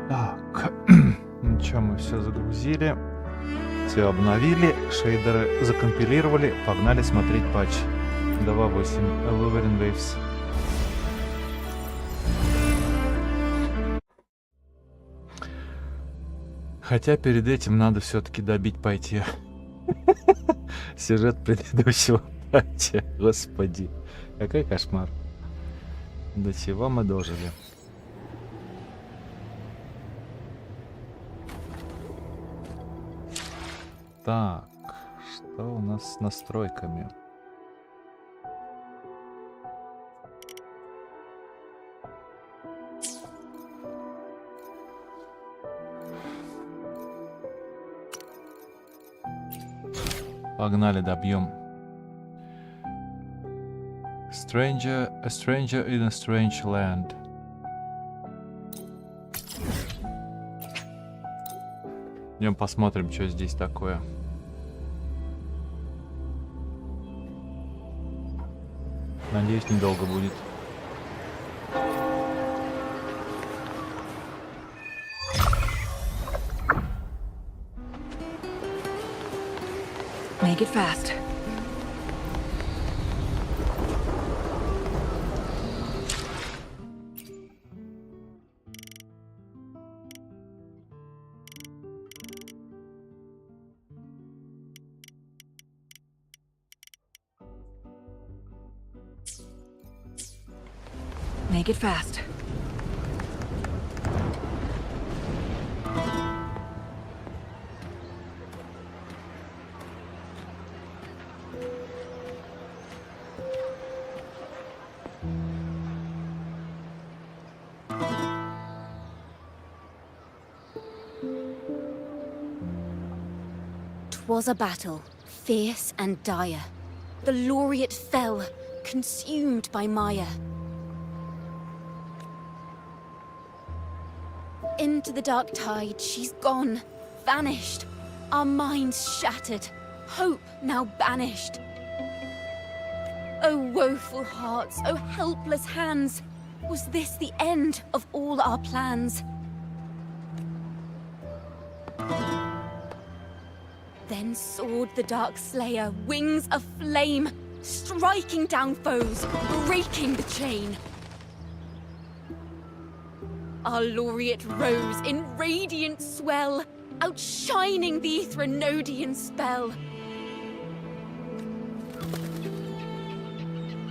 Так, ну что, мы все загрузили, все обновили, шейдеры закомпилировали, погнали смотреть патч 2.8 Wuthering Waves. Хотя перед этим надо все-таки добить пойти сюжет предыдущего патча. Господи, какой кошмар. До чего мы дожили. Так, что у нас с настройками? Погнали, добьем. A stranger in a strange land. Идем посмотрим, что здесь такое. Надеюсь, недолго будет. Make it fast. Make it fast. Was a battle, fierce and dire. The laureate fell, consumed by mire. Into the dark tide, she's gone, vanished. Our minds shattered, hope now banished. Oh woeful hearts, oh helpless hands, was this the end of all our plans? Then soared the dark slayer, wings aflame, striking down foes, breaking the chain. Our laureate rose in radiant swell, outshining the Threnodian spell.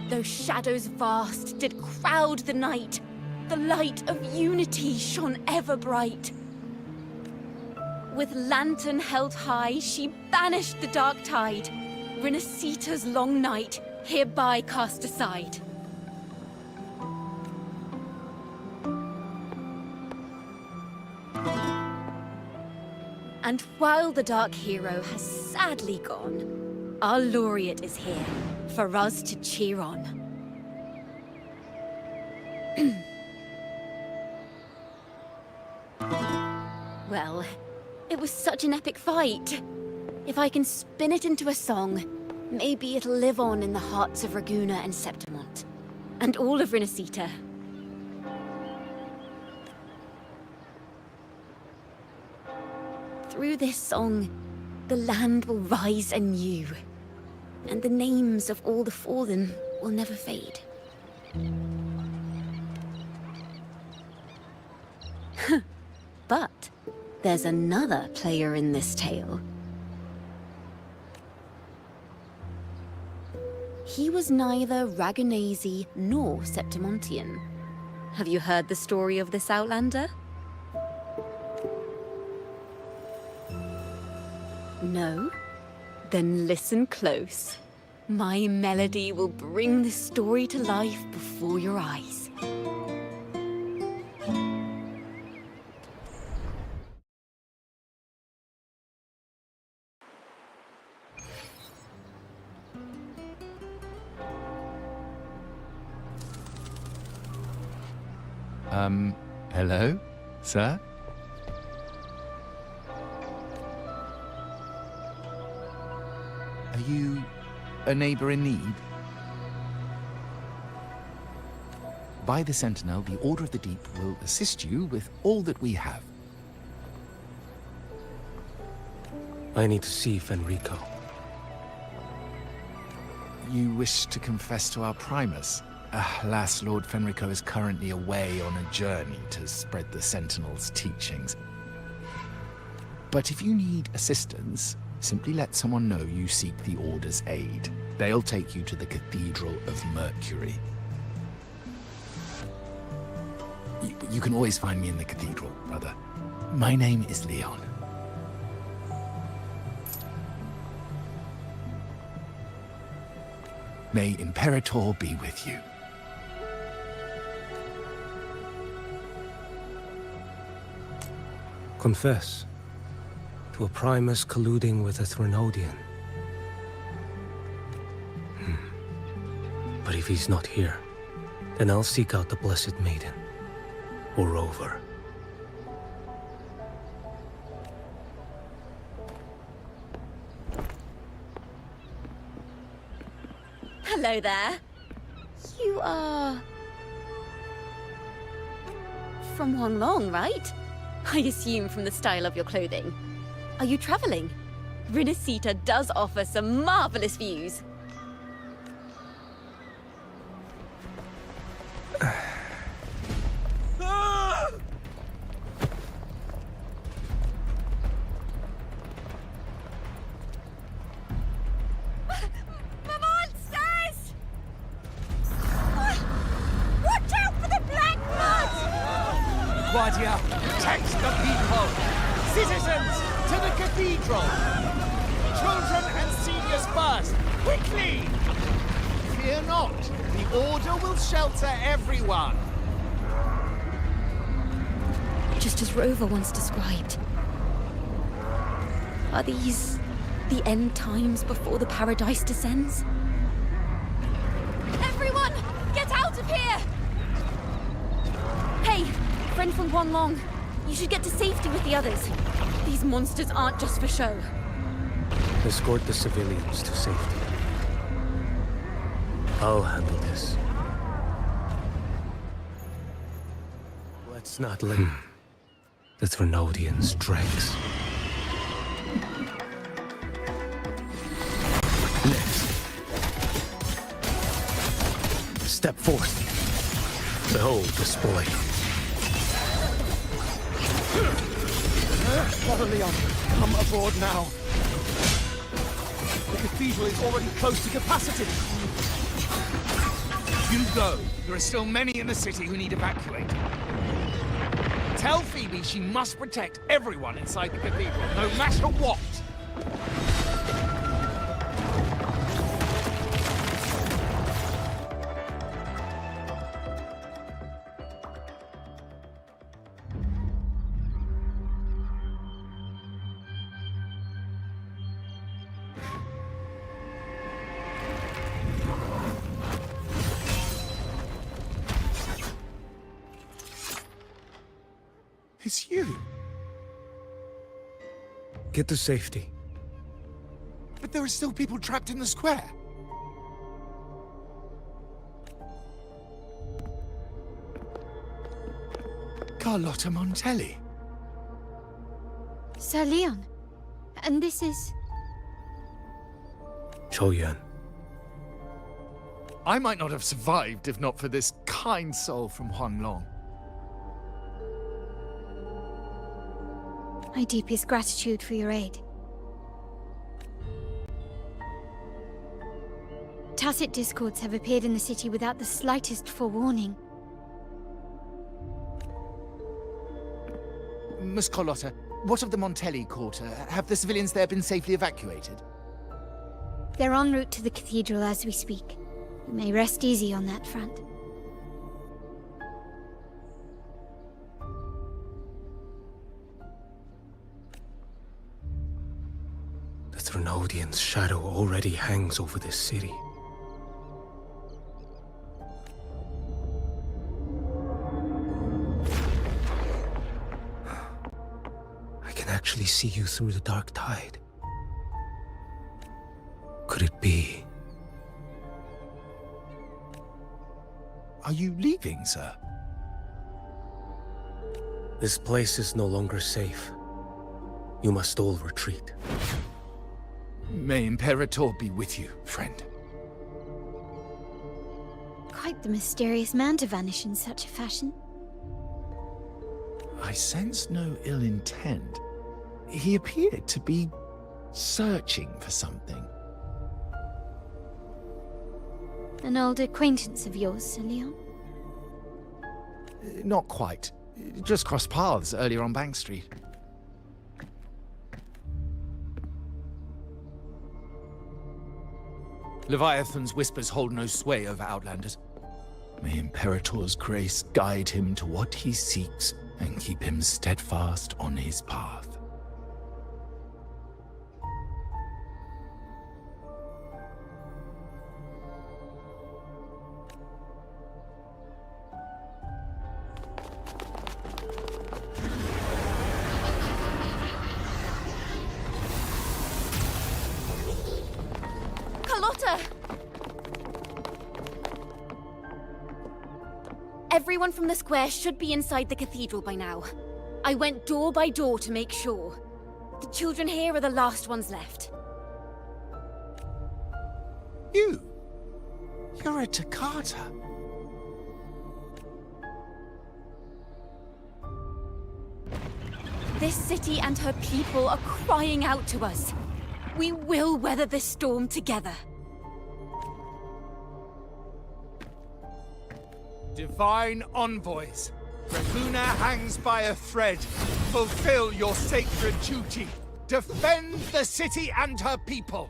Though shadows vast did crowd the night, the light of unity shone ever bright. With lantern held high, she banished the dark tide, Renasita's long night, hereby cast aside. And while the dark hero has sadly gone, our laureate is here, for us to cheer on. Well, it was such an epic fight. If I can spin it into a song, maybe it'll live on in the hearts of Raguna and Septimont, and all of Renasita. Through this song, the land will rise anew, and the names of all the fallen will never fade. But there's another player in this tale. He was neither Raganese nor Septimontian. Have you heard the story of this outlander? No? Then listen close. My melody will bring this story to life before your eyes. Hello, sir? Are you a neighbor in need? By the Sentinel, the Order of the Deep will assist you with all that we have. I need to see Fenrico. You wish to confess to our Primus? Alas, Lord Fenrico is currently away on a journey to spread the Sentinel's teachings. But if you need assistance, simply let someone know you seek the Order's aid. They'll take you to the Cathedral of Mercury. You can always find me in the Cathedral, brother. My name is Leon. May Imperator be with you. Confess to a Primus colluding with a Threnodian. But if he's not here, then I'll seek out the Blessed Maiden, or Rover. Hello there. You are... from Huanglong, right? I assume from the style of your clothing. Are you traveling? Rinasita does offer some marvelous views. Guardia, protect the people! Citizens, to the cathedral! Children and seniors first! Quickly! Fear not, the Order will shelter everyone! Just as Rover once described. Are these the end times before the paradise descends? Everyone, get out of here! Hey! Friend from Huanglong, you should get to safety with the others. These monsters aren't just for show. Escort the civilians to safety. I'll handle this. Let's not let the Threnodians' dregs. Next. Step forth. Behold the spoil. Brother Leon, come aboard now. The cathedral is already close to capacity. You go. There are still many in the city who need evacuating. Tell Phoebe she must protect everyone inside the cathedral, no matter what. It's you. Get to safety. But there are still people trapped in the square. Carlotta Montelli. Sir Leon, and this is... Choyan. I might not have survived if not for this kind soul from Huanglong. My deepest gratitude for your aid. Tacit discords have appeared in the city without the slightest forewarning. Miss Carlotta, what of the Montelli quarter? Have the civilians there been safely evacuated? They're en route to the cathedral as we speak. You may rest easy on that front. The Threnodian's shadow already hangs over this city. I can actually see you through the dark tide. Could it be? Are you leaving, sir? This place is no longer safe. You must all retreat. May Imperator be with you, friend. Quite the mysterious man to vanish in such a fashion. I sense no ill intent. He appeared to be searching for something. An old acquaintance of yours, Sir Leon? Not quite. Just crossed paths earlier on Bank Street. Leviathan's whispers hold no sway over Outlanders. May Imperator's grace guide him to what he seeks and keep him steadfast on his path. Everyone from the square should be inside the cathedral by now. I went door by door to make sure. The children here are the last ones left. You're a Toccata. This city and her people are crying out to us. We will weather this storm together. Divine envoys, where Luna hangs by a thread, fulfill your sacred duty. Defend the city and her people.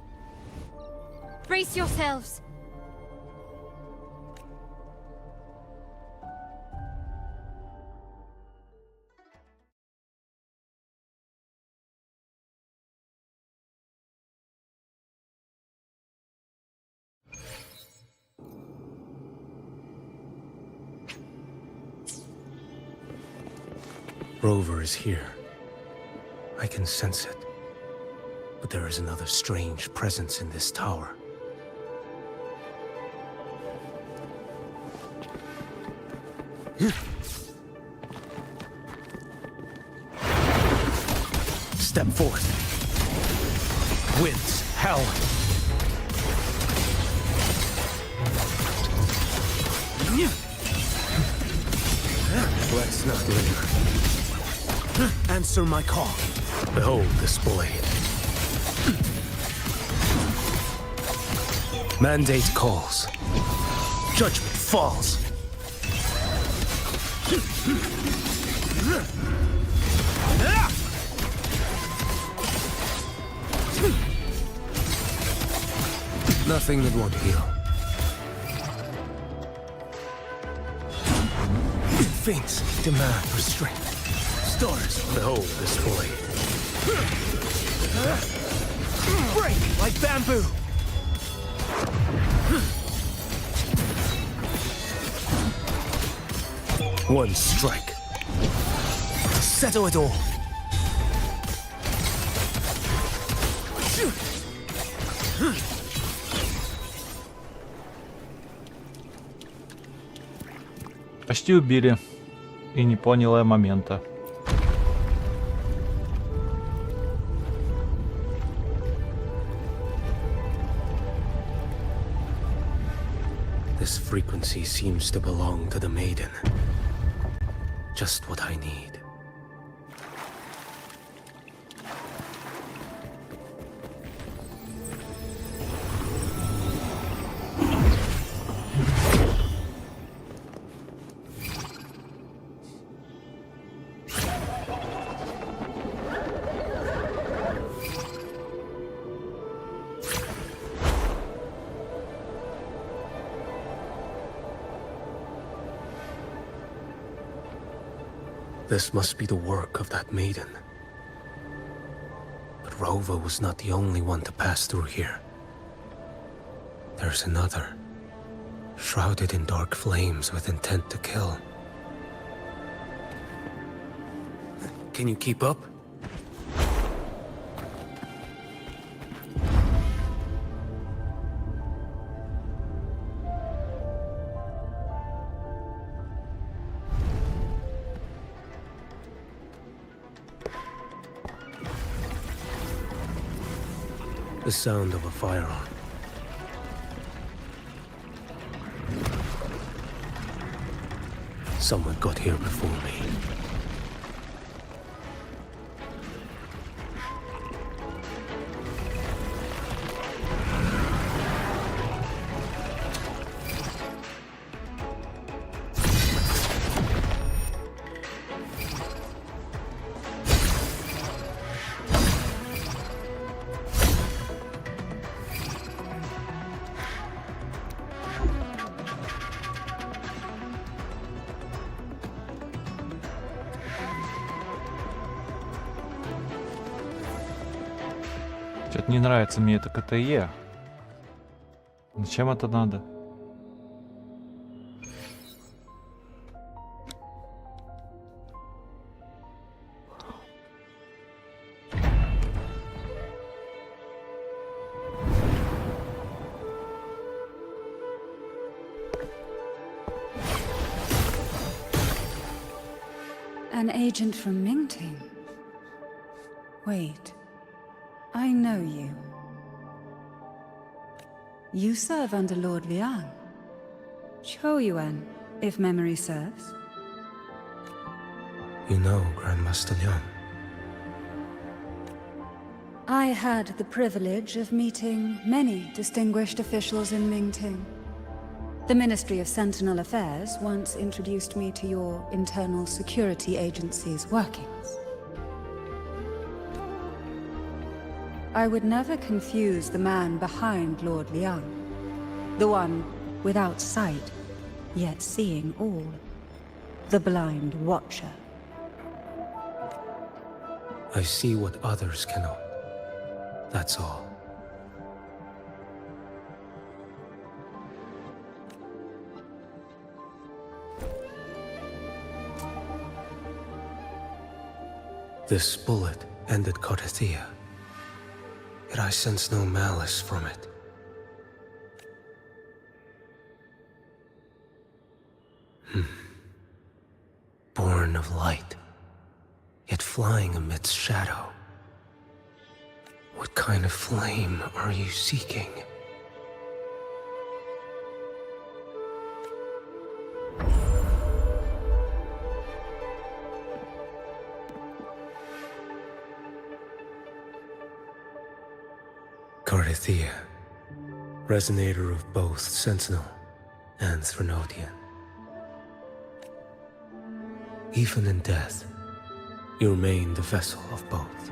Brace yourselves. Rover is here. I can sense it. But there is another strange presence in this tower. Step forth. Winds, hell. Let's not linger. Answer my call. Behold this blade. Mandate calls. Judgment falls. Nothing that won't heal. Faints demand restraint. Stars, behold this blade. Break like bamboo. One strike. Settle it all. Почти убили. И не поняла я момента. This frequency seems to belong to the maiden. Just what I need. This must be the work of that maiden. But Rova was not the only one to pass through here. There's another, shrouded in dark flames with intent to kill. Can you keep up? The sound of a firearm. Someone got here before me. Что-то не нравится мне это КТЕ. Зачем это надо? An agent from Mingting? Wait. I know you. You serve under Lord Liang. Chou-Yuan, if memory serves. You know Grandmaster Liang. I had the privilege of meeting many distinguished officials in Mingting. The Ministry of Sentinel Affairs once introduced me to your internal security agency's workings. I would never confuse the man behind Lord Liang. The one without sight, yet seeing all. The blind watcher. I see what others cannot. That's all. This bullet ended Carthia, yet I sense no malice from it. Born of light, yet flying amidst shadow. What kind of flame are you seeking? Carthia, resonator of both Sentinel and Threnodian. Even in death, you remain the vessel of both.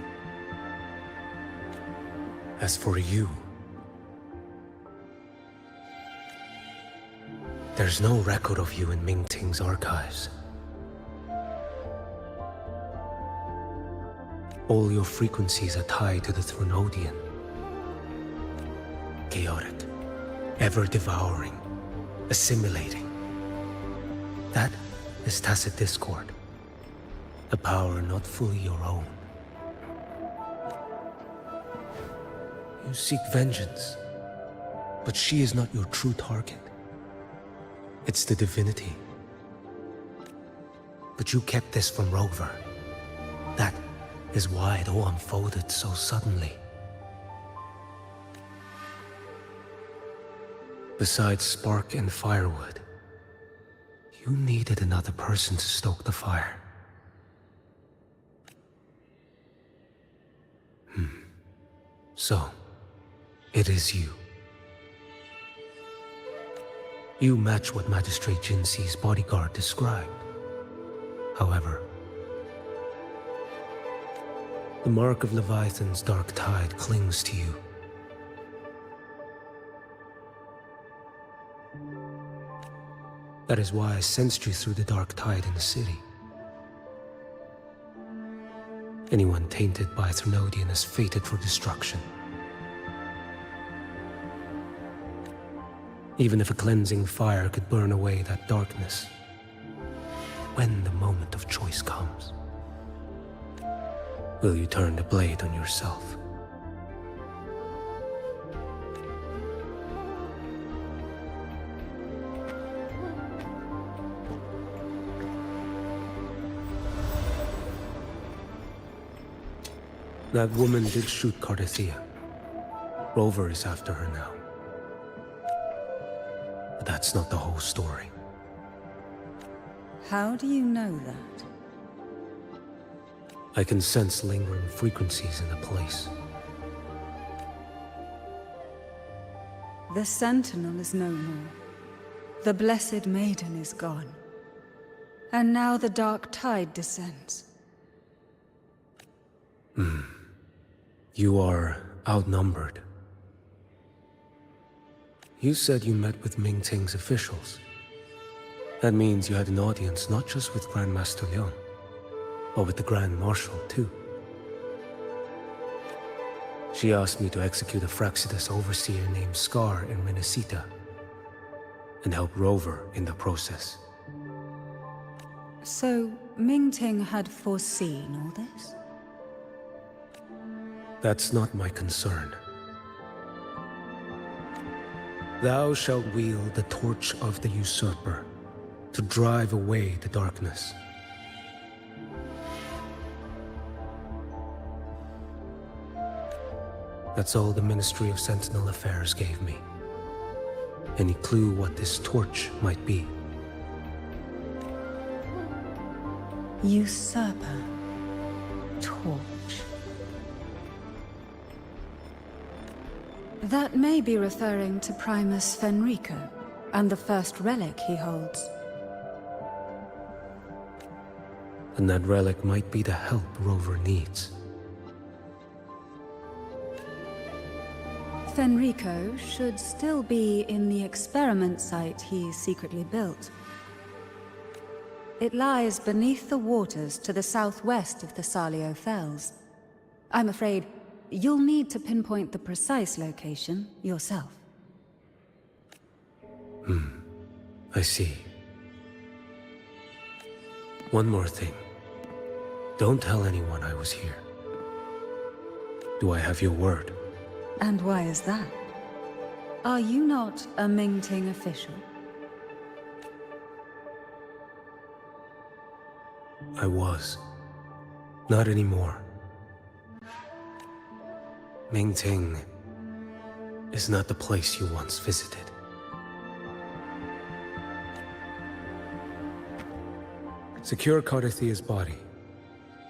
As for you, there's no record of you in Mingting's archives. All your frequencies are tied to the Threnodian. Chaotic, ever-devouring, assimilating. That is tacit discord, a power not fully your own. You seek vengeance, but she is not your true target. It's the divinity. But you kept this from Rover. That is why it all unfolded so suddenly. Besides spark and firewood, you needed another person to stoke the fire. So, it is you. You match what Magistrate Jinxi's bodyguard described. However, the mark of Leviathan's dark tide clings to you. That is why I sensed you through the dark tide in the city. Anyone tainted by Threnodian is fated for destruction. Even if a cleansing fire could burn away that darkness, when the moment of choice comes, will you turn the blade on yourself? That woman did shoot Carthia. Rover is after her now. But that's not the whole story. How do you know that? I can sense lingering frequencies in the place. The Sentinel is no more. The Blessed Maiden is gone. And now the dark tide descends. You are outnumbered. You said you met with Ming Ting's officials. That means you had an audience not just with Grandmaster Liang, but with the Grand Marshal too. She asked me to execute a Fraxidus overseer named Scar in Renacita, and help Rover in the process. So, Ming Ting had foreseen all this? That's not my concern. Thou shalt wield the torch of the usurper to drive away the darkness. That's all the Ministry of Sentinel Affairs gave me. Any clue what this torch might be? Usurper. Torch. That may be referring to Primus Fenrico, and the first relic he holds. And that relic might be the help Rover needs. Fenrico should still be in the experiment site he secretly built. It lies beneath the waters to the southwest of the Salio Fells. I'm afraid you'll need to pinpoint the precise location yourself. I see. One more thing. Don't tell anyone I was here. Do I have your word? And why is that? Are you not a Ming Ting official? I was. Not anymore. Ming Ting is not the place you once visited. Secure Cardathia's body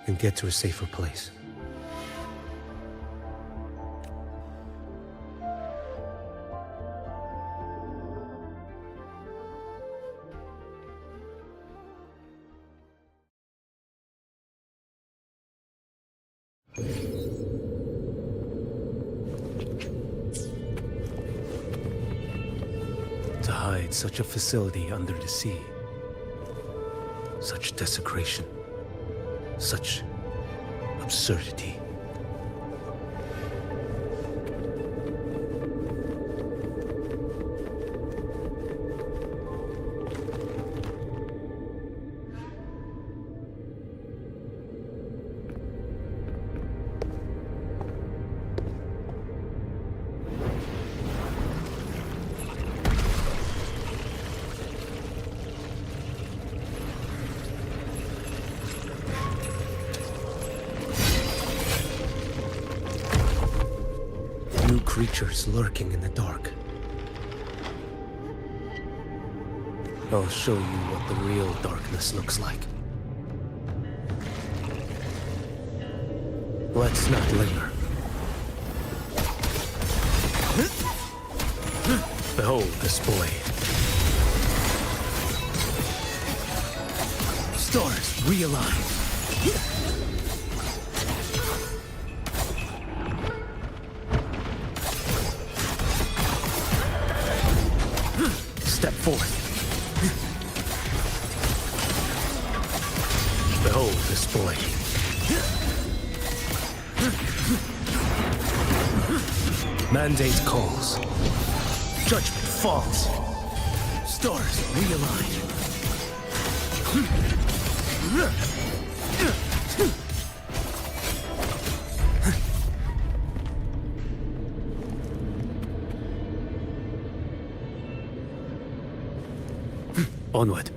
and get to a safer place. To hide such a facility under the sea. Such desecration. Such absurdity. Creatures lurking in the dark. I'll show you what the real darkness looks like. Let's not linger. Behold this boy. Stars realign. Step forth. Behold this boy. Mandate calls. Judgment falls. Stars realign. Onward.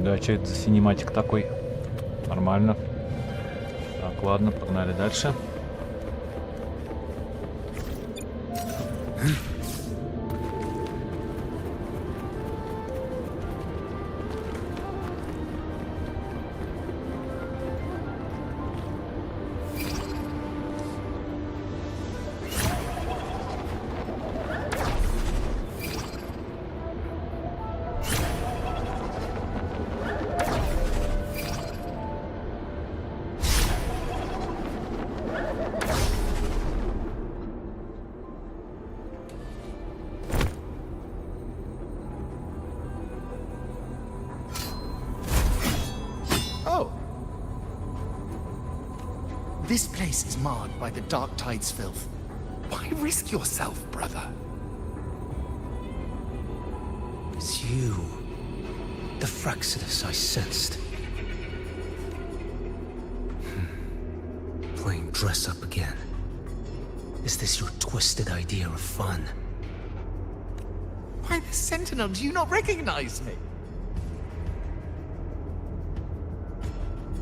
Да, что это за синематик такой? Нормально. Так, ладно, погнали дальше. This place is marred by the Dark Tide's filth. Why risk yourself, brother? It's you. The Fraxidus I sensed. Playing dress up again. Is this your twisted idea of fun? Why, the Sentinel, do you not recognize me?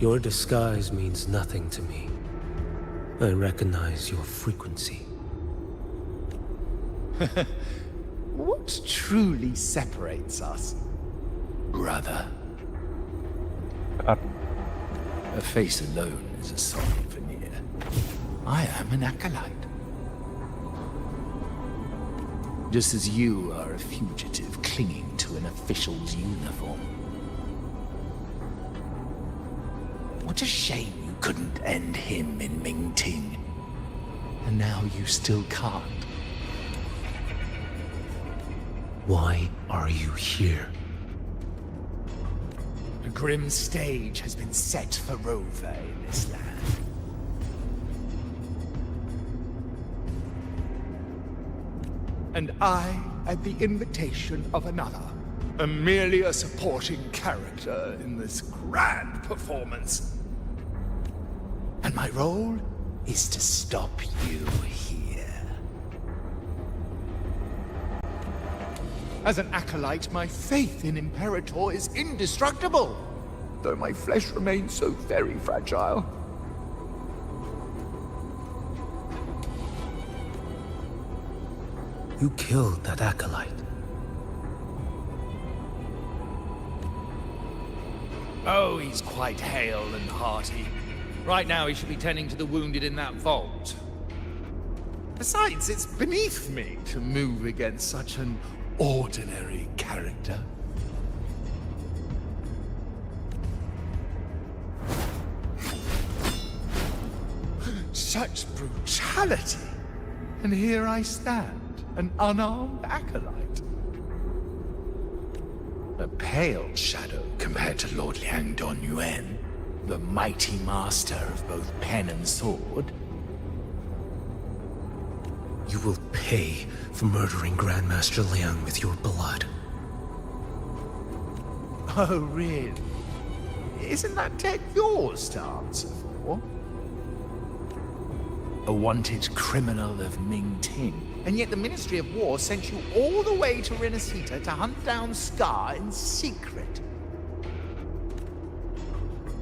Your disguise means nothing to me. I recognize your frequency. What truly separates us, brother? A face alone is a solid veneer. I am an acolyte. Just as you are a fugitive clinging to an official's uniform. What a shame you couldn't end him in Mingting. And now you still can't. Why are you here? A grim stage has been set for Wuvе in this land. And I, at the invitation of another, am merely a supporting character in this grand performance. And my role is to stop you here. As an acolyte, my faith in Imperator is indestructible, though my flesh remains so very fragile. You killed that acolyte. Oh, he's quite hale and hearty. Right now he should be tending to the wounded in that vault. Besides, it's beneath me to move against such an ordinary character. Such brutality! And here I stand, an unarmed acolyte. A pale shadow compared to Lord Liang Donyuan, the mighty master of both pen and sword. You will pay for murdering Grandmaster Liang with your blood. Oh, really? Isn't that tech yours to answer for? A wanted criminal of Ming-Ting, and yet the Ministry of War sent you all the way to Renacita to hunt down Scar in secret.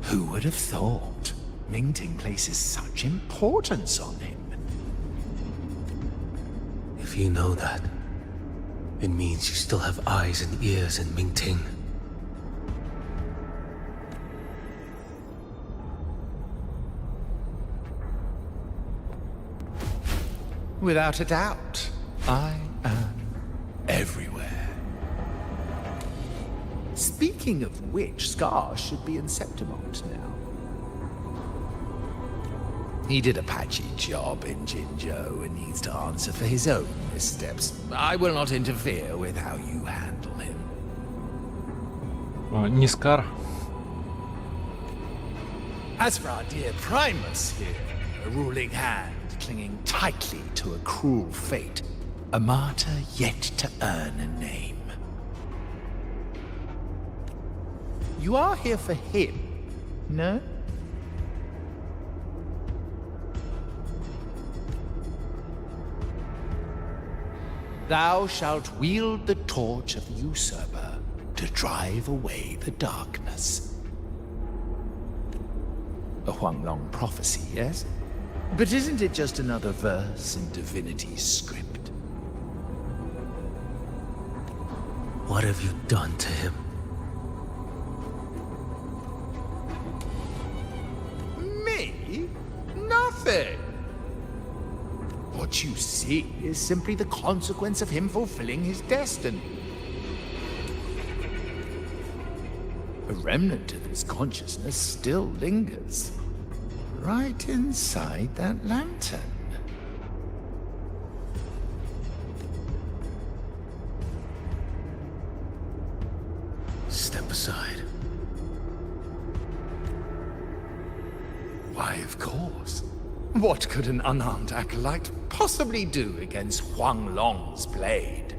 Who would have thought Ming-Ting places such importance on him? If you know that, it means you still have eyes and ears in Ming-Ting. Without a doubt, I am everywhere. Speaking of which, Scar should be in Septimont now. He did a patchy job in Jinzhou and needs to answer for his own missteps. I will not interfere with how you handle him. Не Скар. As for our dear Primus here, a ruling hand clinging tightly to a cruel fate, a martyr yet to earn a name. You are here for him, no? Thou shalt wield the torch of the usurper to drive away the darkness. A Huanglong prophecy, yes? But isn't it just another verse in divinity's script? What have you done to him? Me? Nothing! What you see is simply the consequence of him fulfilling his destiny. A remnant of his consciousness still lingers, right inside that lantern. Step aside. Why, of course. What could an unarmed acolyte possibly do against Huanglong's blade?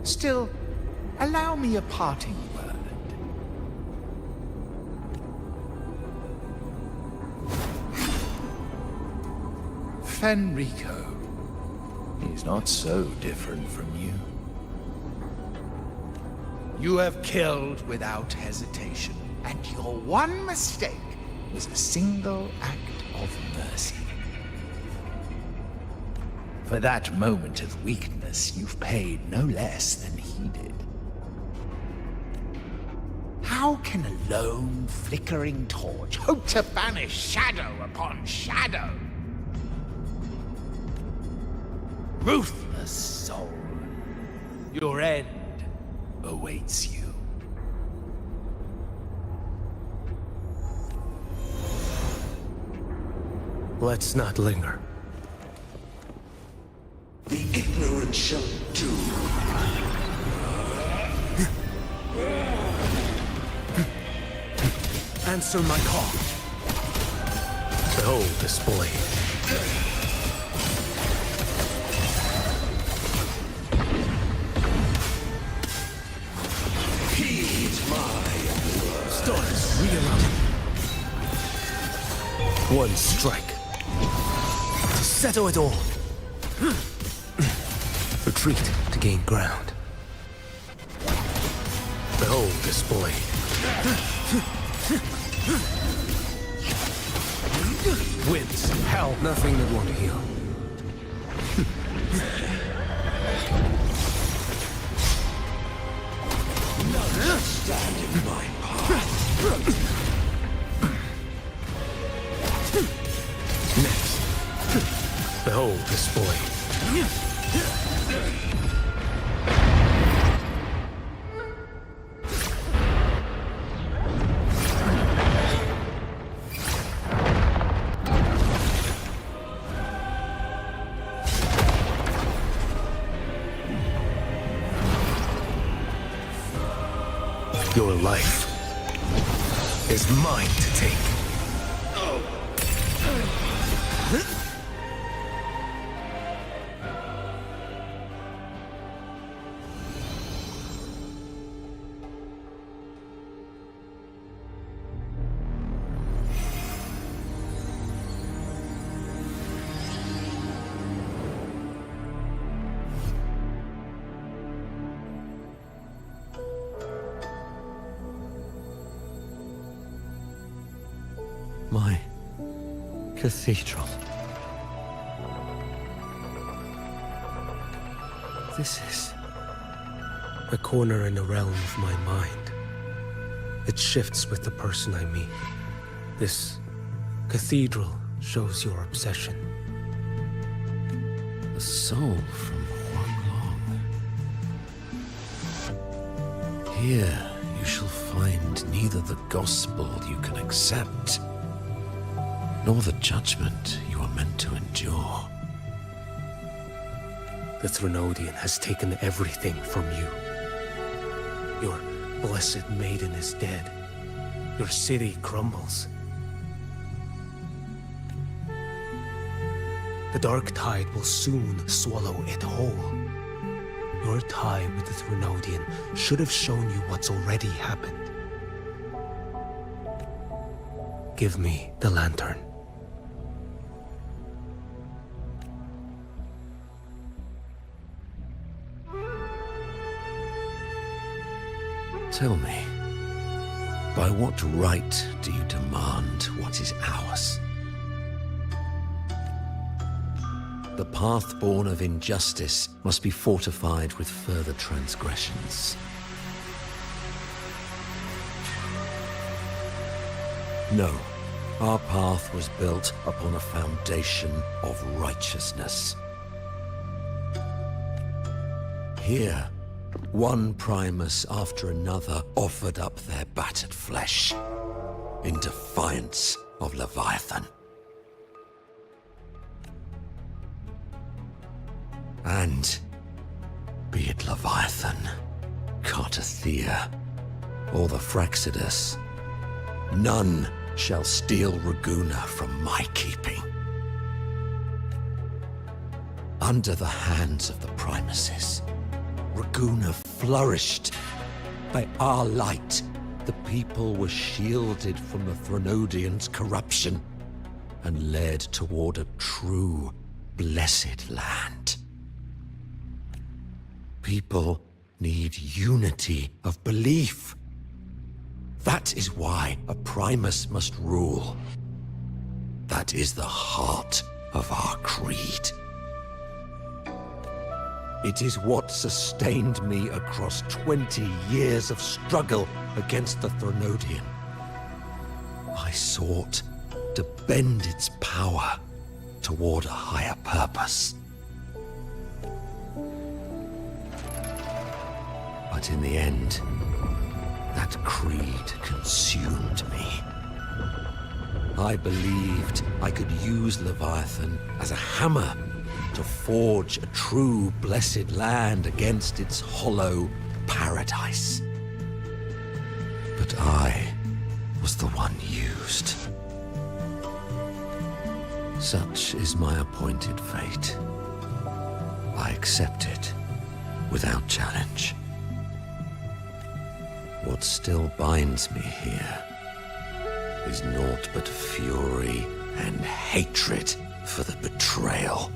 Still, allow me a parting word. Fenrico is not so different from you. You have killed without hesitation, and your one mistake was a single act of mercy. For that moment of weakness, you've paid no less than he did. How can a lone, flickering torch hope to banish shadow upon shadow? Ruthless soul, your end awaits you. Let's not linger. The ignorant shall do. Answer my call. Behold this blade. Heed my word. Stars realign. One strike to settle it all. Retreat to gain ground. Behold this blade. Winds, hell, nothing that won't heal. None stand in my path. Next, behold this blade. Your life is mine to take. My cathedral. This is a corner in the realm of my mind. It shifts with the person I meet. This cathedral shows your obsession. The soul from Huanglong. Here you shall find neither the gospel you can accept, nor the judgment you are meant to endure. The Threnodian has taken everything from you. Your blessed maiden is dead. Your city crumbles. The dark tide will soon swallow it whole. Your tie with the Threnodian should have shown you what's already happened. Give me the lantern. Tell me, by what right do you demand what is ours? The path born of injustice must be fortified with further transgressions. No, our path was built upon a foundation of righteousness. Here, one Primus after another offered up their battered flesh in defiance of Leviathan. And be it Leviathan, Cartathea, or the Fraxidus, none shall steal Raguna from my keeping. Under the hands of the Primuses, Raguna flourished. By our light, the people were shielded from the Threnodians' corruption and led toward a true, blessed land. People need unity of belief. That is why a Primus must rule. That is the heart of our creed. It is what sustained me across 20 years of struggle against the Threnodian. I sought to bend its power toward a higher purpose. But in the end, that creed consumed me. I believed I could use Leviathan as a hammer to forge a true blessed land against its hollow paradise. But I was the one used. Such is my appointed fate. I accept it without challenge. What still binds me here is naught but fury and hatred for the betrayal.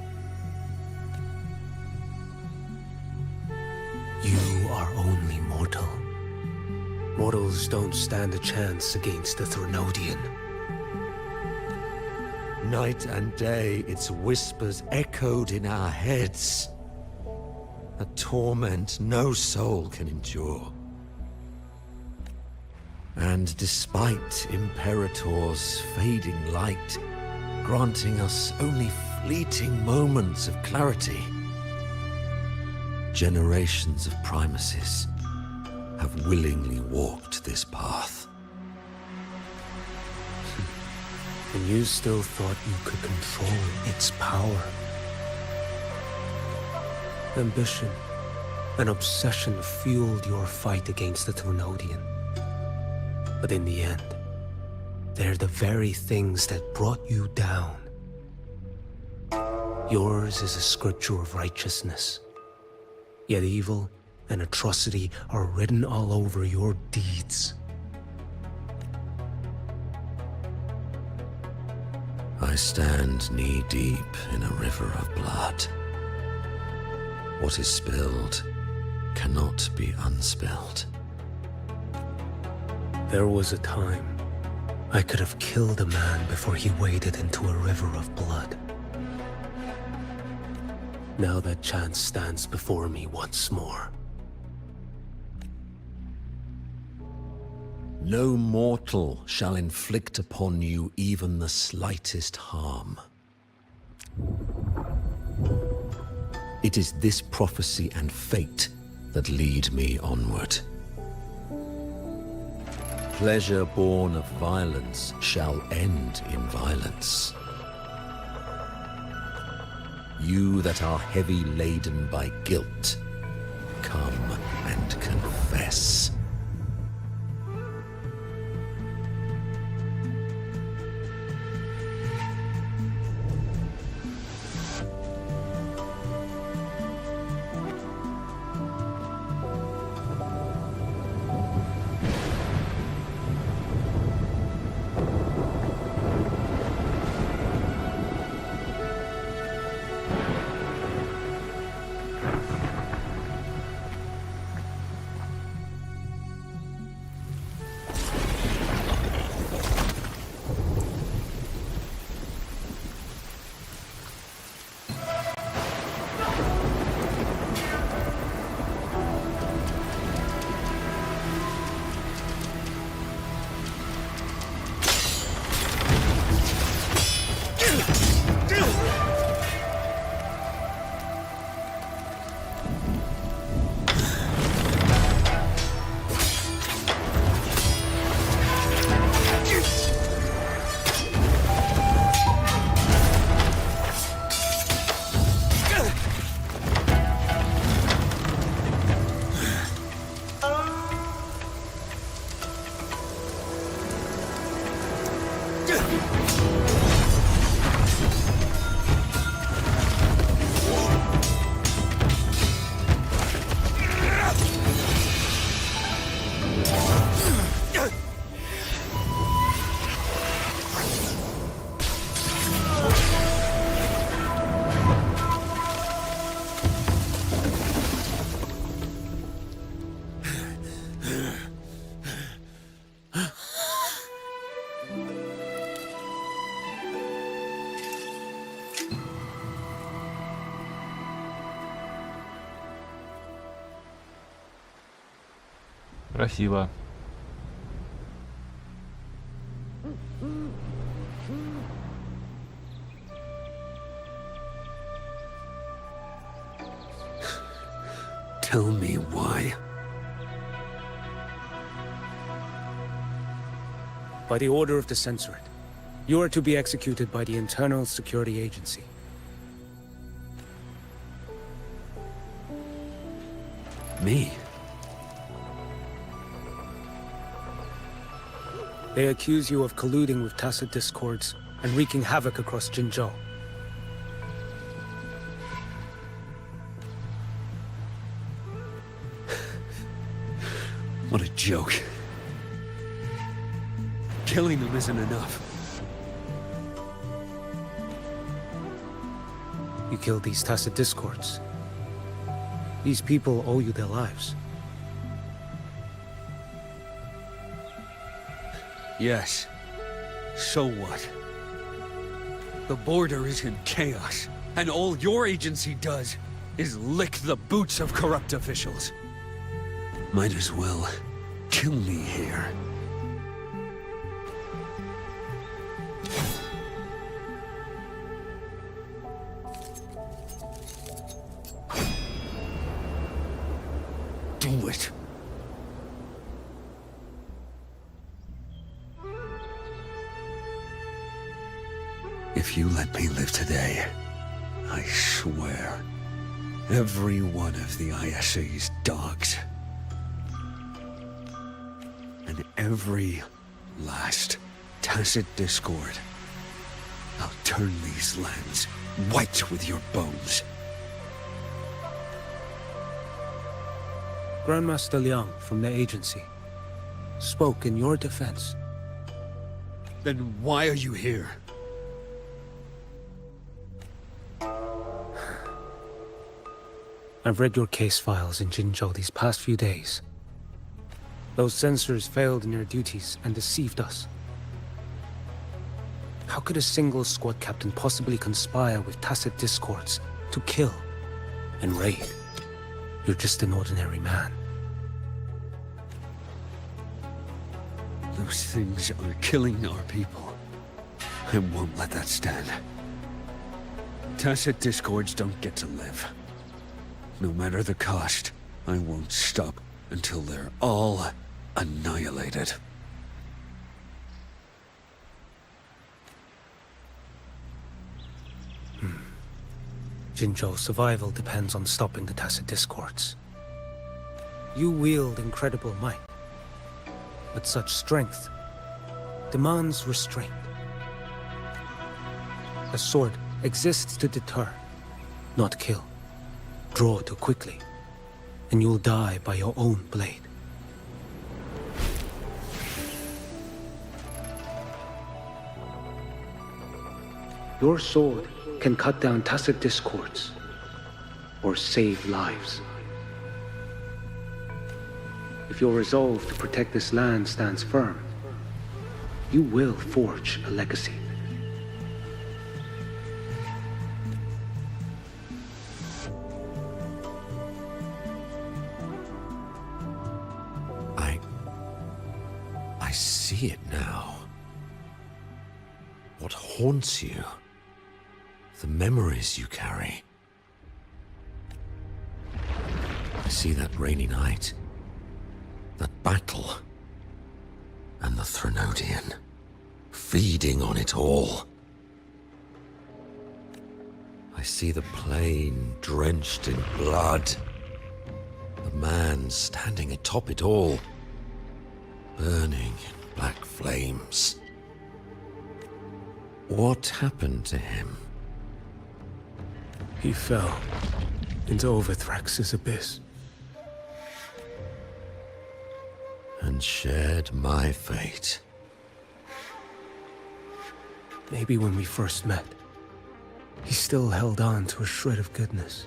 You are only mortal. Mortals don't stand a chance against the Threnodian. Night and day, its whispers echoed in our heads. A torment no soul can endure. And despite Imperator's fading light, granting us only fleeting moments of clarity, generations of Primuses have willingly walked this path. And you still thought you could control its power. Ambition and obsession fueled your fight against the Threnodian. But in the end, they're the very things that brought you down. Yours is a scripture of righteousness, yet evil and atrocity are written all over your deeds. I stand knee-deep in a river of blood. What is spilled cannot be unspilled. There was a time I could have killed a man before he waded into a river of blood. Now that chance stands before me once more. No mortal shall inflict upon you even the slightest harm. It is this prophecy and fate that lead me onward. Pleasure born of violence shall end in violence. You that are heavy laden by guilt, come and confess. Красиво. Tell me why. By the order of the censorate, you are to be executed by the Internal Security Agency. Me? They accuse you of colluding with tacit discords and wreaking havoc across Jinzhou. What a joke. Killing them isn't enough. You killed these tacit discords. These people owe you their lives. Yes. So what? The border is in chaos, and all your agency does is lick the boots of corrupt officials. Might as well kill me here. Do it. If you let me live today, I swear, every one of the ISA's dogs, and and every last tacit discord, I'll turn these lands white with your bones. Grandmaster Liang from the agency spoke in your defense. Then why are you here? I've read your case files in Jinzhou these past few days. Those censors failed in their duties and deceived us. How could a single squad captain possibly conspire with tacit discords to kill and raid? You're just an ordinary man. Those things are killing our people. I won't let that stand. Tacit discords don't get to live. No matter the cost, I won't stop until they're all annihilated. Jinzhou's survival depends on stopping the tacit discords. You wield incredible might, but such strength demands restraint. A sword exists to deter, not kill. Draw too quickly, and you'll die by your own blade. Your sword can cut down tacit discords, or save lives. If your resolve to protect this land stands firm, you will forge a legacy. I see it now. What haunts you? The memories you carry. I see that rainy night, that battle, and the Threnodian, feeding on it all. I see the plain drenched in blood, the man standing atop it all, burning in black flames. What happened to him? He fell into Overthrax's abyss. And shared my fate. Maybe when we first met, he still held on to a shred of goodness.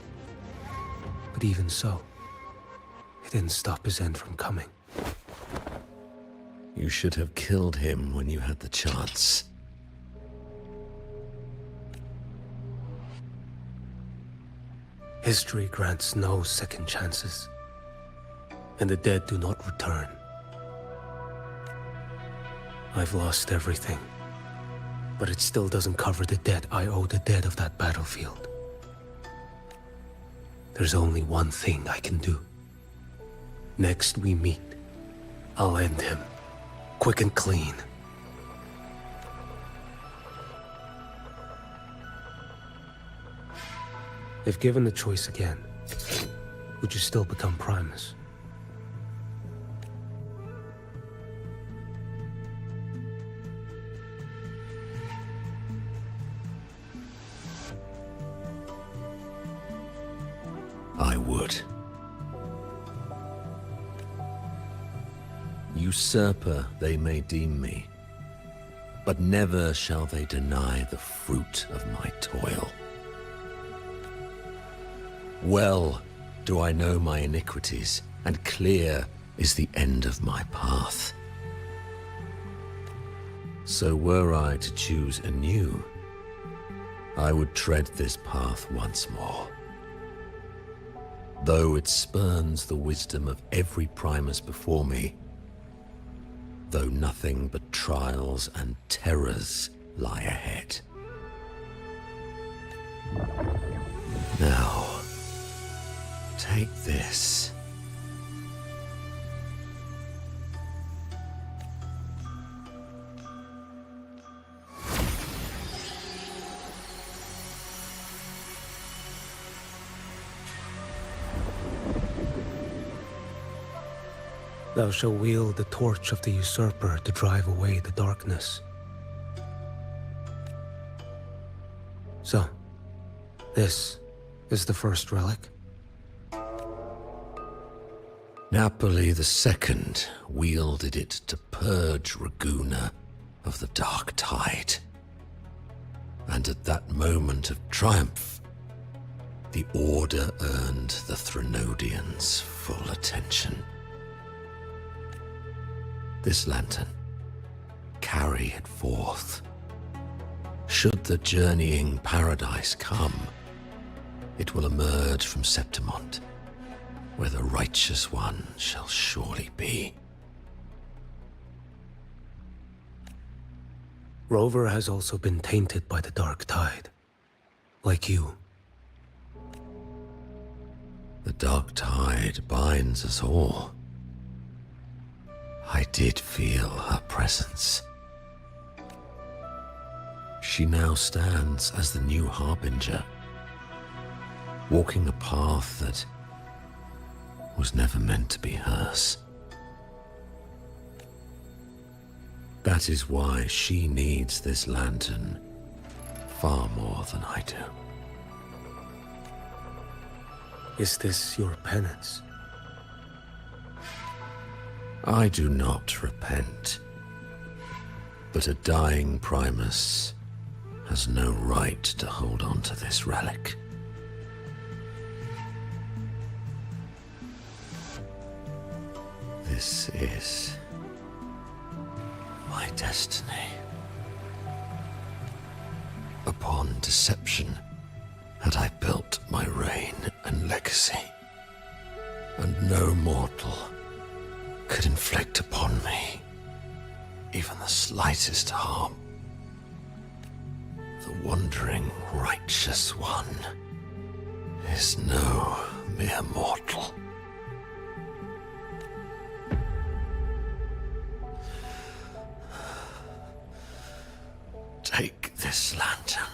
But even so, it didn't stop his end from coming. You should have killed him when you had the chance. History grants no second chances, and the dead do not return. I've lost everything, but it still doesn't cover the debt I owe the dead of that battlefield. There's only one thing I can do. Next we meet, I'll end him, quick and clean. If given the choice again, would you still become Primus? I would. Usurper they may deem me, but never shall they deny the fruit of my toil. Well do I know my iniquities, and clear is the end of my path. So were I to choose anew, I would tread this path once more. Though it spurns the wisdom of every Primus before me, though nothing but trials and terrors lie ahead. Now, take this. Thou shalt wield the torch of the usurper to drive away the darkness. So, this is the first relic? Napoli II wielded it to purge Raguna of the dark tide. And at that moment of triumph, the Order earned the Threnodians' full attention. This lantern, carry it forth. Should the journeying paradise come, it will emerge from Septimont, where the righteous one shall surely be. Rover has also been tainted by the dark tide, like you. The dark tide binds us all. I did feel her presence. She now stands as the new harbinger, walking a path that was never meant to be hers. That is why she needs this lantern far more than I do. Is this your penance? I do not repent, but a dying Primus has no right to hold on to this relic. This is my destiny. Upon deception had I built my reign and legacy, and no mortal could inflict upon me even the slightest harm. The wandering righteous one is no mere mortal. Take this lantern.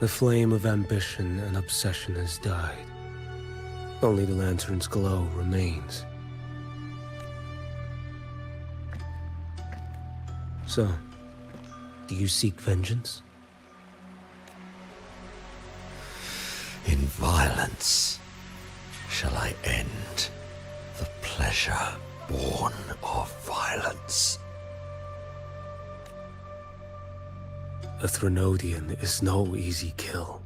The flame of ambition and obsession has died. Only the lantern's glow remains. So, do you seek vengeance? In violence shall I end the pleasure born of violence. A Threnodian is no easy kill.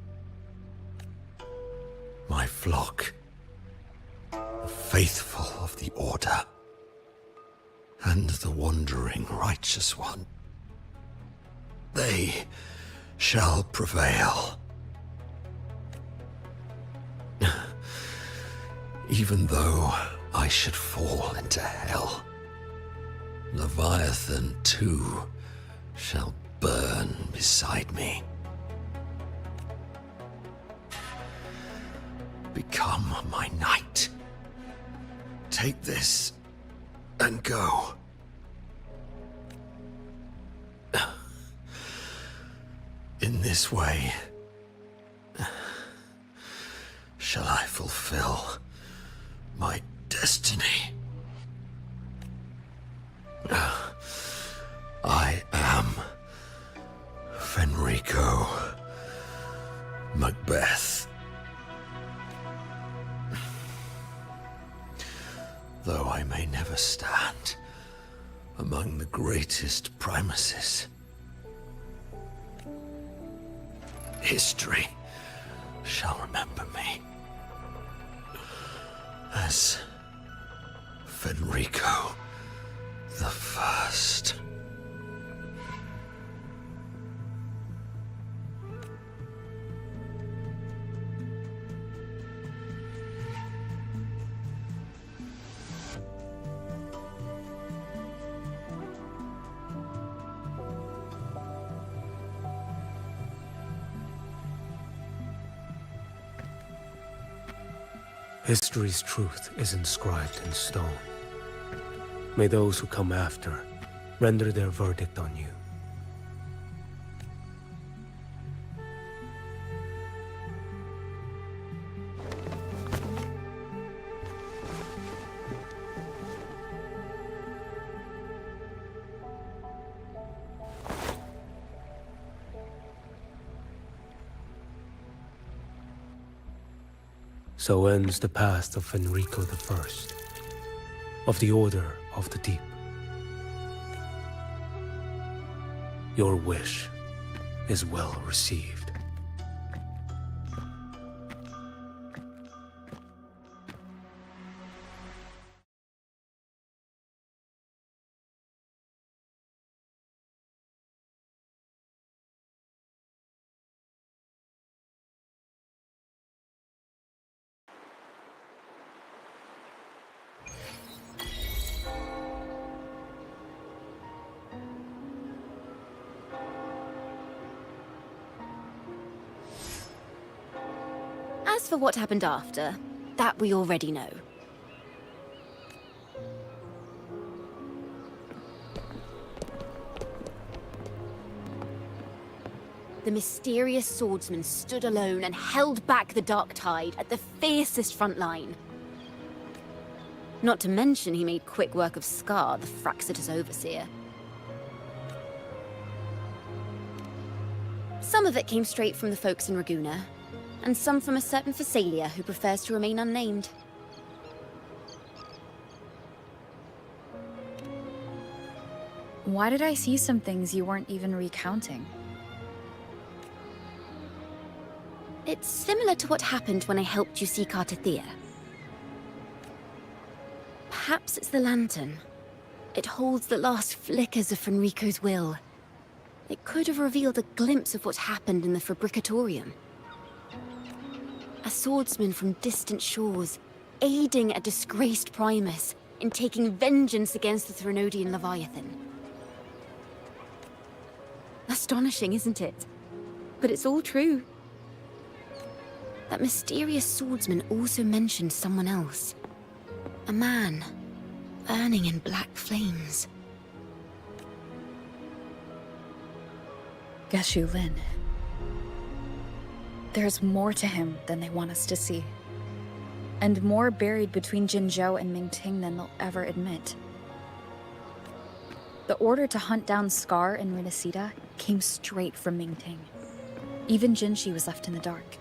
My flock, the faithful of the Order, and the wandering righteous one, they shall prevail. Even though I should fall into hell, Leviathan too shall burn beside me. Become my knight. Take this and go. In this way, shall I fulfill my destiny. I am Fenrico Macbeth. Though I may never stand among the greatest Primuses, history shall remember me as Fenrico the First. History's truth is inscribed in stone. May those who come after render their verdict on you. So ends the path of Enrico I, of the Order of the Deep. Your wish is well received. As for what happened after, that we already know. The mysterious swordsman stood alone and held back the dark tide at the fiercest front line. Not to mention he made quick work of Scar, the Fraxita's overseer. Some of it came straight from the folks in Raguna, and some from a certain Phasalia who prefers to remain unnamed. Why did I see some things you weren't even recounting? It's similar to what happened when I helped you seek Artathea. Perhaps it's the lantern. It holds the last flickers of Fenrico's will. It could have revealed a glimpse of what happened in the Fabricatorium. A swordsman from distant shores, aiding a disgraced Primus in taking vengeance against the Threnodian Leviathan. Astonishing, isn't it? But it's all true. That mysterious swordsman also mentioned someone else. A man, burning in black flames. Geshu Lin. There's more to him than they want us to see. And more buried between Jinzhou and Mingting than they'll ever admit. The order to hunt down Scar and Renacita came straight from Mingting. Even Jinshi was left in the dark.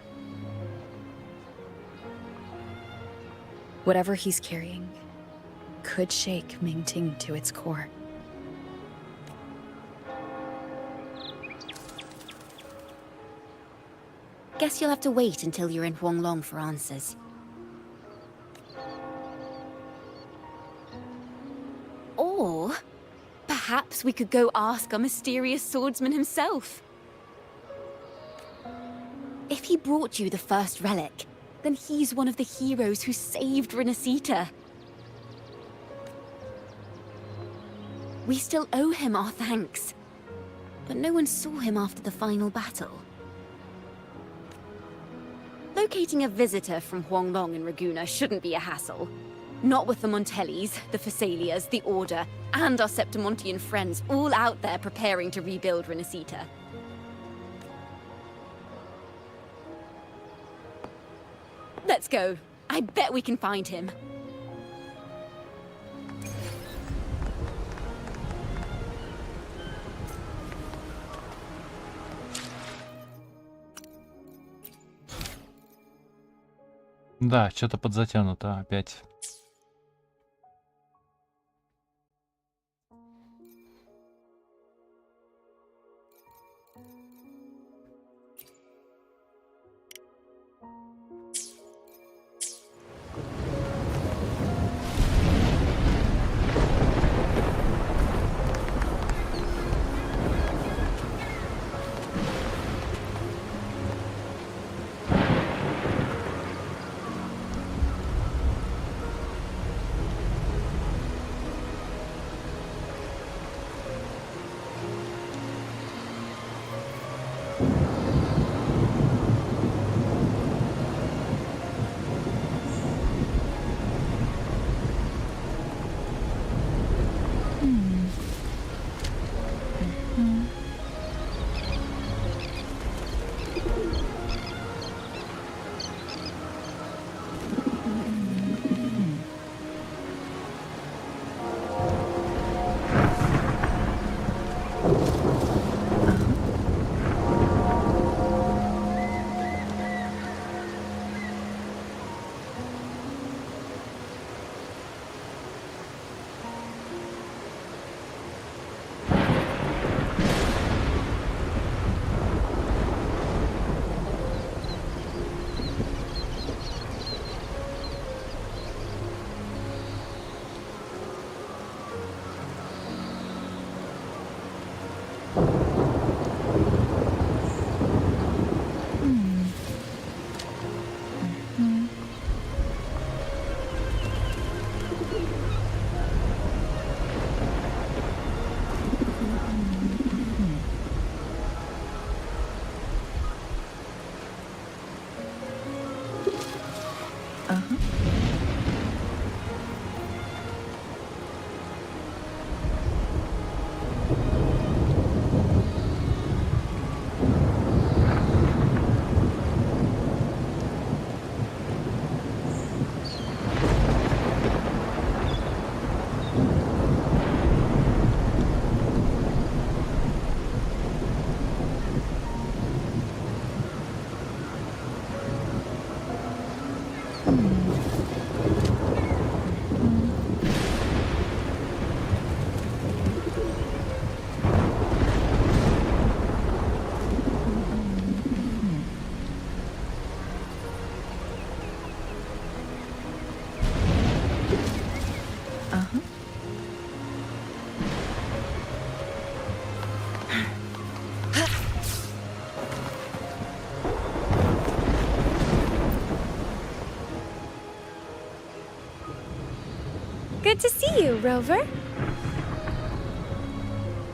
Whatever he's carrying could shake Mingting to its core. Guess you'll have to wait until you're in Huanglong for answers. Or perhaps we could go ask our mysterious swordsman himself. If he brought you the first relic, then he's one of the heroes who saved Renacita. We still owe him our thanks, but no one saw him after the final battle. Locating a visitor from Huanglong and Raguna shouldn't be a hassle. Not with the Montellis, the Phasalias, the Order, and our Septimontian friends all out there preparing to rebuild Renacita. Let's go. I bet we can find him. Да, что-то подзатянуто опять. Good to see you, Rover.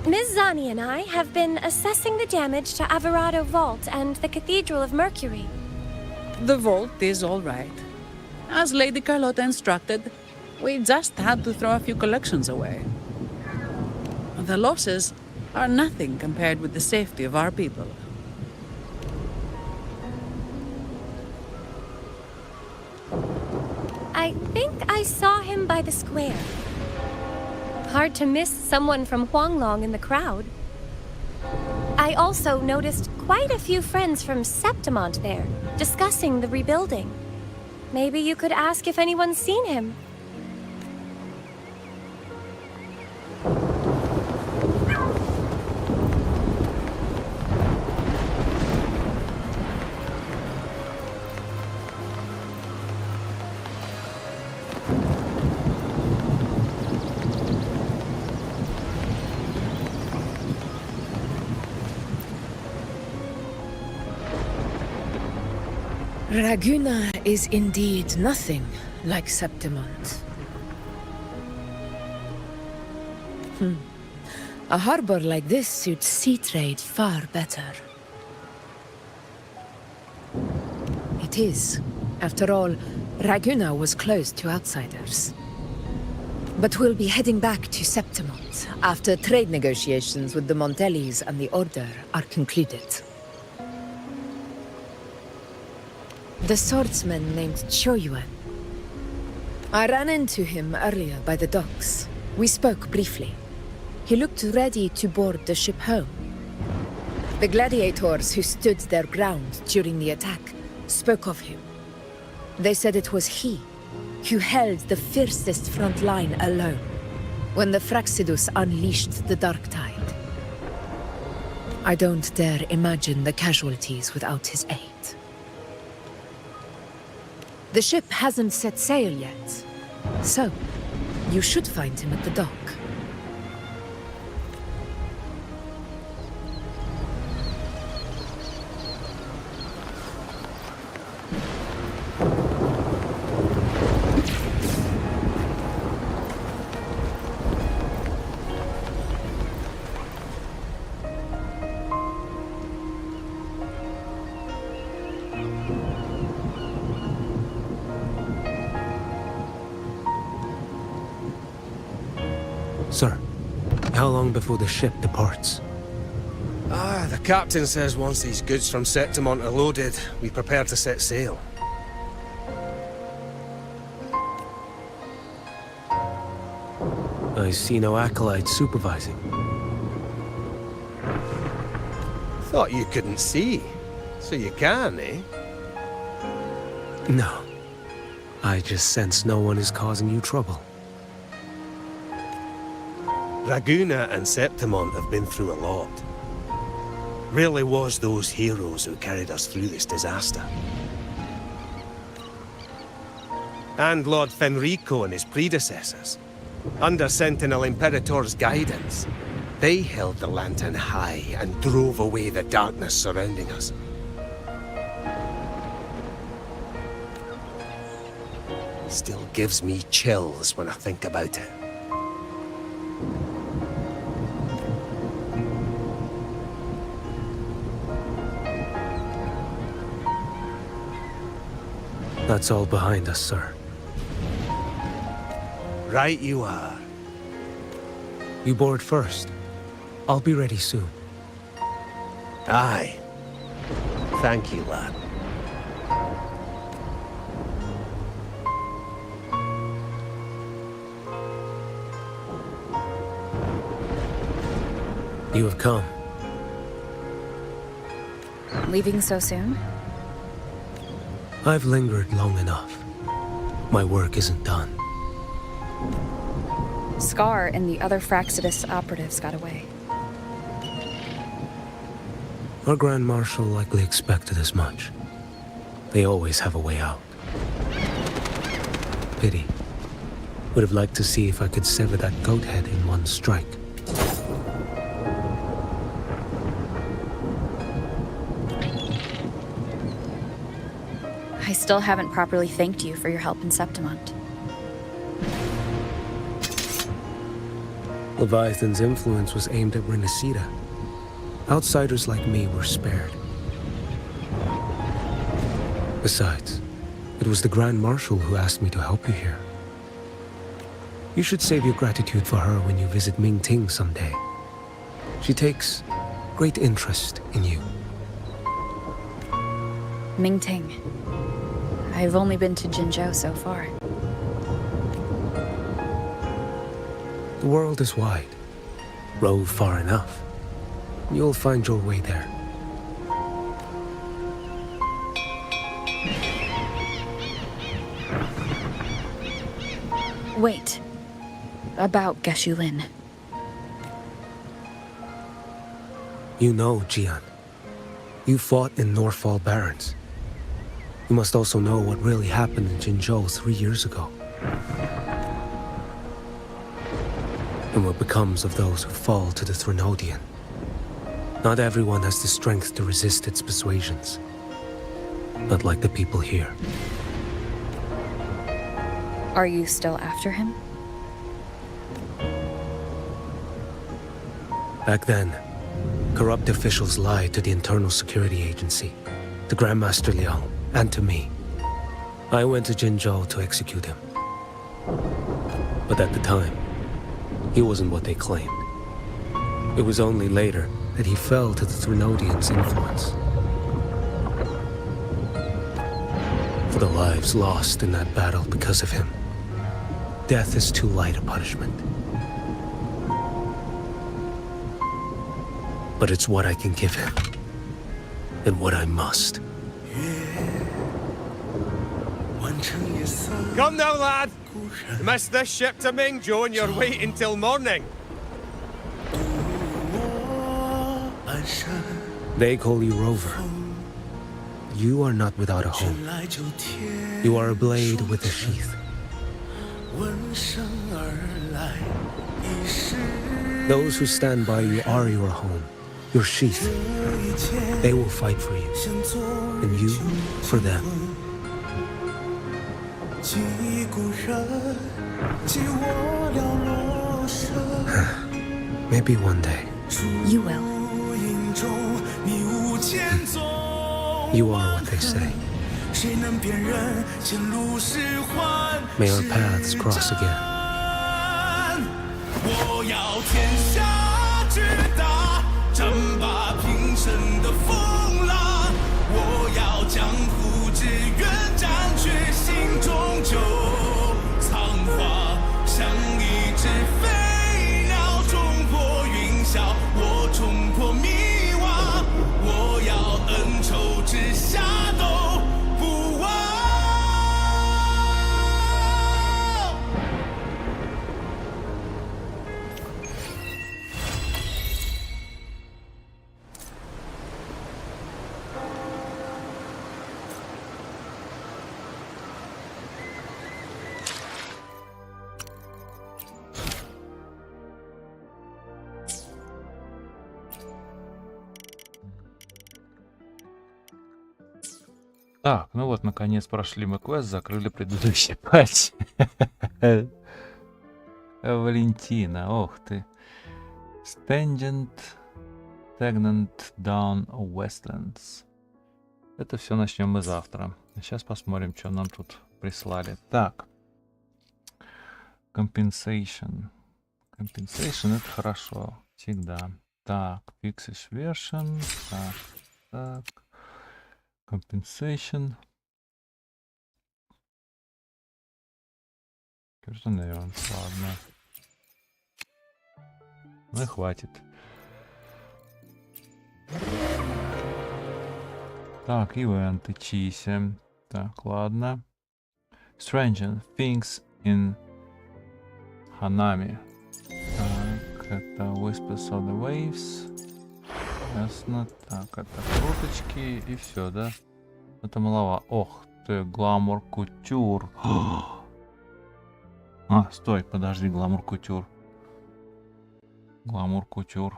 Ms. Zani and I have been assessing the damage to Averado Vault and the Cathedral of Mercury. The vault is all right. As Lady Carlotta instructed, we just had to throw a few collections away. The losses are nothing compared with the safety of our people. I think I saw him by the square. Hard to miss someone from Huanglong in the crowd. I also noticed quite a few friends from Septimont there, discussing the rebuilding. Maybe you could ask if anyone's seen him. Raguna is indeed nothing like Septimont. A harbor like this suits sea trade far better. It is. After all, Raguna was closed to outsiders. But we'll be heading back to Septimont after trade negotiations with the Montellis and the Order are concluded. The swordsman named Cü유aня. I ran into him earlier by the docks. We spoke briefly. He looked ready to board the ship home. The gladiators who stood their ground during the attack spoke of him. They said it was he who held the fiercest front line alone when the Fraxidus unleashed the Dark Tide. I don't dare imagine the casualties without his aid. The ship hasn't set sail yet, so you should find him at the dock. Sir, how long before the ship departs? The captain says once these goods from Septimont are loaded, we prepare to set sail. I see no acolyte supervising. Thought you couldn't see. So you can, eh? No. I just sense no one is causing you trouble. Raguna and Septimont have been through a lot. Really was those heroes who carried us through this disaster. And Lord Fenrico and his predecessors. Under Sentinel Imperator's guidance, they held the lantern high and drove away the darkness surrounding us. Still gives me chills when I think about it. That's all behind us, sir. Right you are. You board first. I'll be ready soon. Aye. Thank you, lad. You have come. Leaving so soon? I've lingered long enough. My work isn't done. Scar and the other Fraxidus operatives got away. Our Grand Marshal likely expected as much. They always have a way out. Pity. Would have liked to see if I could sever that goat head in one strike. I still haven't properly thanked you for your help in Septimont. Leviathan's influence was aimed at Renacida. Outsiders like me were spared. Besides, it was the Grand Marshal who asked me to help you here. You should save your gratitude for her when you visit Mingting someday. She takes great interest in you. Mingting. I've only been to Jinzhou so far. The world is wide. Rove far enough. You'll find your way there. Wait. About Geshulin. You know, Jian. You fought in Northfall Barrens. You must also know what really happened in Jinzhou 3 years ago. And what becomes of those who fall to the Threnodian. Not everyone has the strength to resist its persuasions. Not like the people here. Are you still after him? Back then, corrupt officials lied to the Internal Security Agency, to Grandmaster Liang, and to me. I went to Jinzhou to execute him. But at the time, he wasn't what they claimed. It was only later that he fell to the Threnodians' influence. For the lives lost in that battle because of him, death is too light a punishment. But it's what I can give him, and what I must. Come now, lad! You missed this ship to Mingzhou and you're waiting till morning. They call you Rover. You are not without a home. You are a blade with a sheath. Those who stand by you are your home, your sheath. They will fight for you, and you for them. Maybe one day. You will. You are what they say. May our paths cross again. 我要天下之大，争霸平生的风浪。我要江湖之远，占据心中就藏花，像一只飞鸟冲破云霄，我冲破迷惘。我要恩仇之下都不忘。Так, ну вот, наконец прошли мы квест, закрыли предыдущий патч. Валентина, ох ты. Stagnant Down Westlands. Это все начнем мы завтра. Сейчас посмотрим, что нам тут прислали. Так. Compensation. Compensation это хорошо. Всегда. Так, Fixes Version. Так, так. Compensation. Perseverance, ладно. Ну и хватит. Так, ивенты, Чися. Так, ладно. Stranger Things in Hanami. Так, это Whispers of the Waves. Ясно. Так, это круточки и все, да? Это малова. Ох ты, гламур кутюр. А, стой, подожди, гламур кутюр. Гламур кутюр.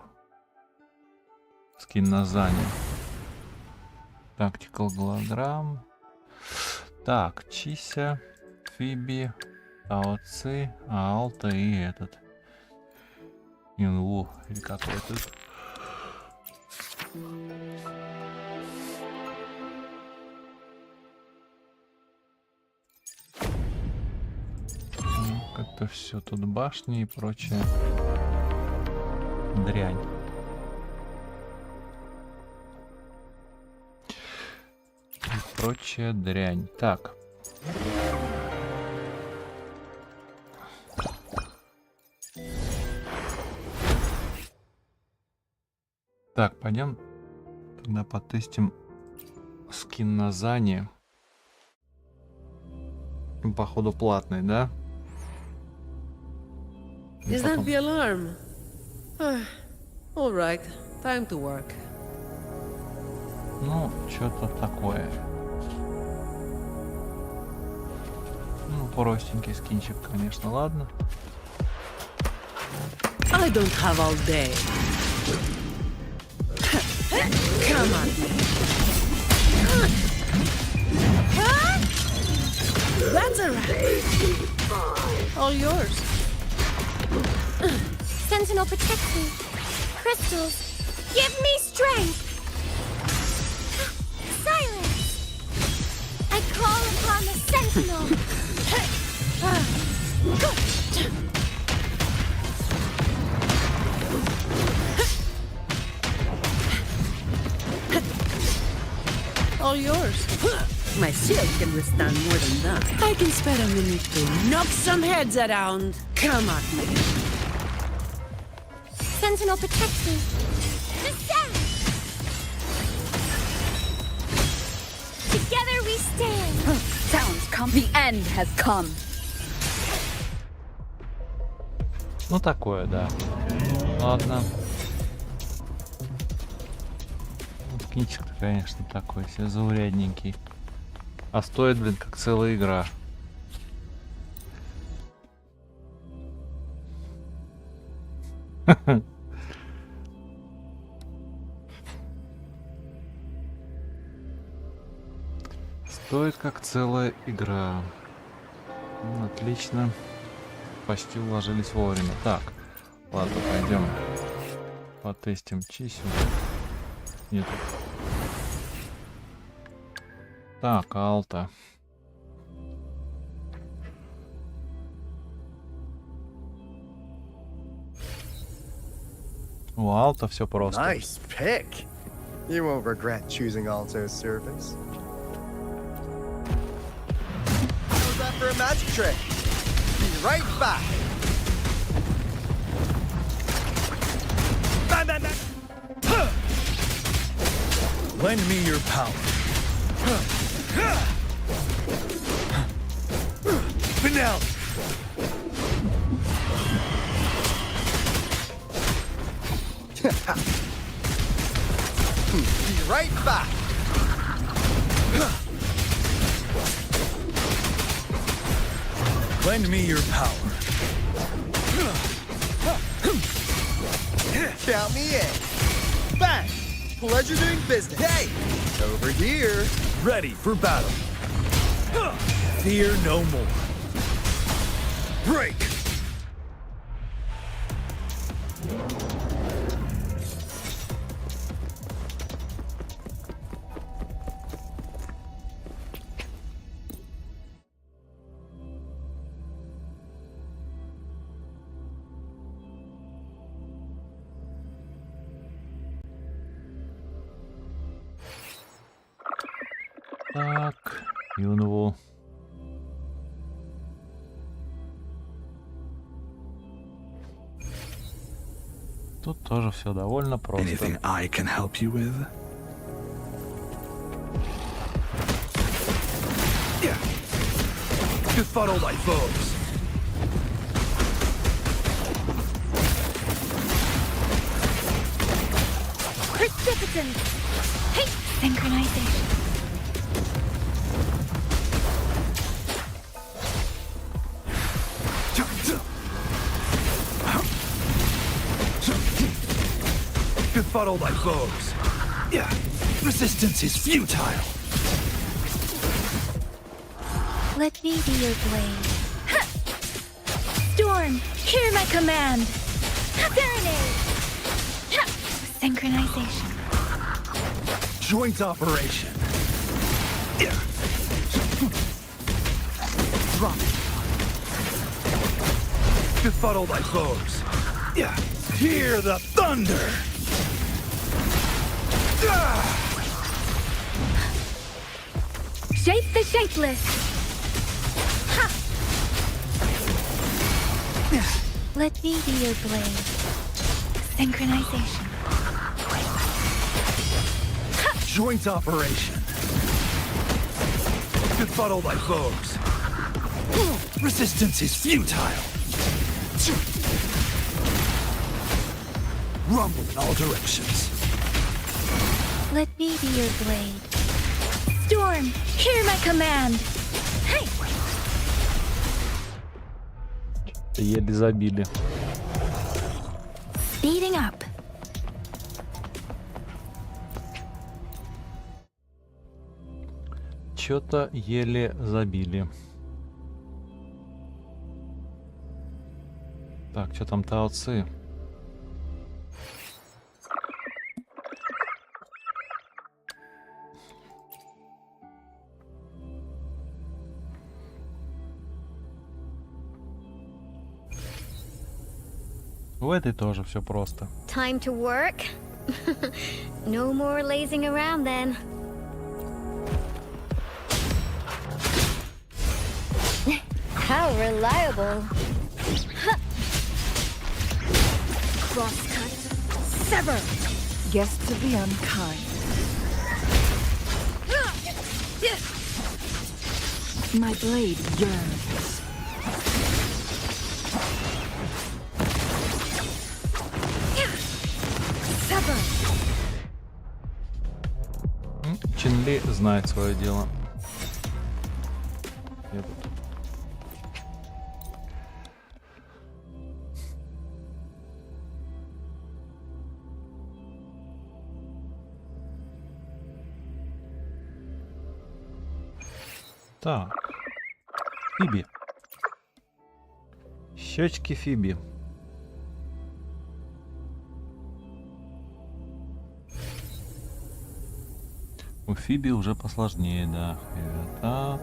Скин на Зане. Tactical голограмм. Так, Чися, Фиби, Таоци, Алта и этот. Инву, или какой-то. Это все тут башни и прочее. Дрянь. И прочая дрянь. Так. Так, пойдем тогда потестим скин на Зане. Походу платный, да? И Is потом- that the alarm? All right, time to work. Ну, что-то такое. Ну, простенький скинчик, конечно, ладно. I don't have all day. Come on. That's a wrap. All yours. Sentinel, protect me. Crystals, give me strength. Silence. I call upon the Sentinel. All yours. My shield can withstand more than that. I can spare a minute to knock some heads around. Come at me. Sentinel, protect me. Descend. Together we stand. Sounds come. The end has come. Ну, такое, да. Ладно. Скинчик-то, конечно, такой себе заурядненький. А стоит, блин, как целая игра. Стоит как целая игра. Ну, отлично. Почти уложились вовремя. Так, ладно, пойдем потестим Чисю. Нет. Так, Алта. У Алта все просто. Nice pick. You won't regret choosing Alto's service. How's that for a magic trick? Be right back. Bang, bang, bang. Lend me your power. Finale. Be right back. Lend me your power. Count me in. Bang. Pleasure doing business. Hey, over here. Ready for battle. Fear no more. Break. Так, Юнву. Тут тоже все довольно просто. Anything I can help you with? Yeah. Befuddle my foes. Precipitance. Hey, synchronization. Befuddle my foes. Yeah. Resistance is futile. Let me be your blade. Storm, hear my command. Serenade. Synchronization. Joint operation. Drop it. Befuddle thy foes. Hear the thunder. Shape the shapeless. Ha! Let me be your blade. Synchronization. Joint operation. Befuddle thy foes. Resistance is futile. Rumble in all directions. Let me be your blade. Storm, hear my command. Hey! Еле забили. Speeding up. Чё-то еле забили. Так, что там таоцы? В этой тоже все просто. Time to work? No more lazing around then. How reliable. Crosscut. Sever. Guess to be unkind. My blade yearns. Sever. Чинли знает свое дело. Я тут. Так. Фиби. Щечки Фиби. У Фиби уже посложнее, да. Так.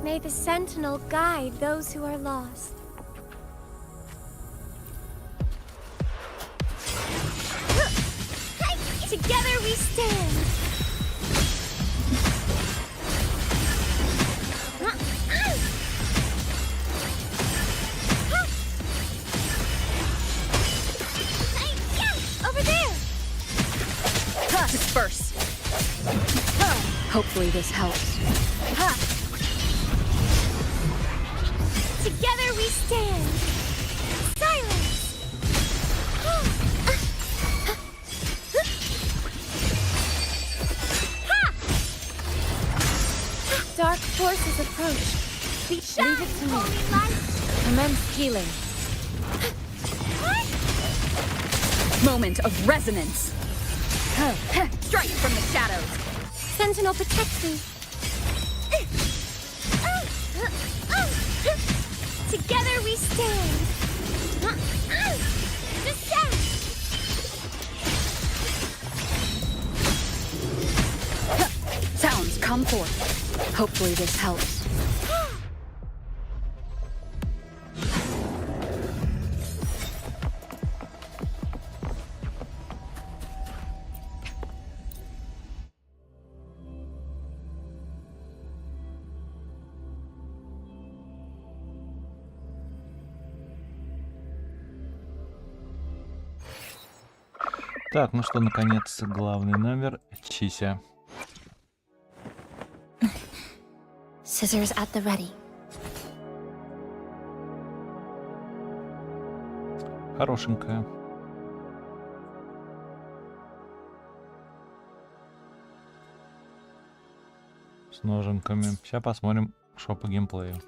May the sentinel guide those who are lost. Together we stand. Over there. Disperse. Hopefully this helps. Together we stand. Silence. Dark forces approach. Leave it to me. Commence healing. Moment of resonance. Strike from the shadows. Sentinel protects me. Together we stand. Descend. Sounds come forth. Hopefully this helps. Так, ну что, наконец, главный номер. Чися. Scissors at the ready. Хорошенькая. С ноженками. Сейчас посмотрим, что по геймплею.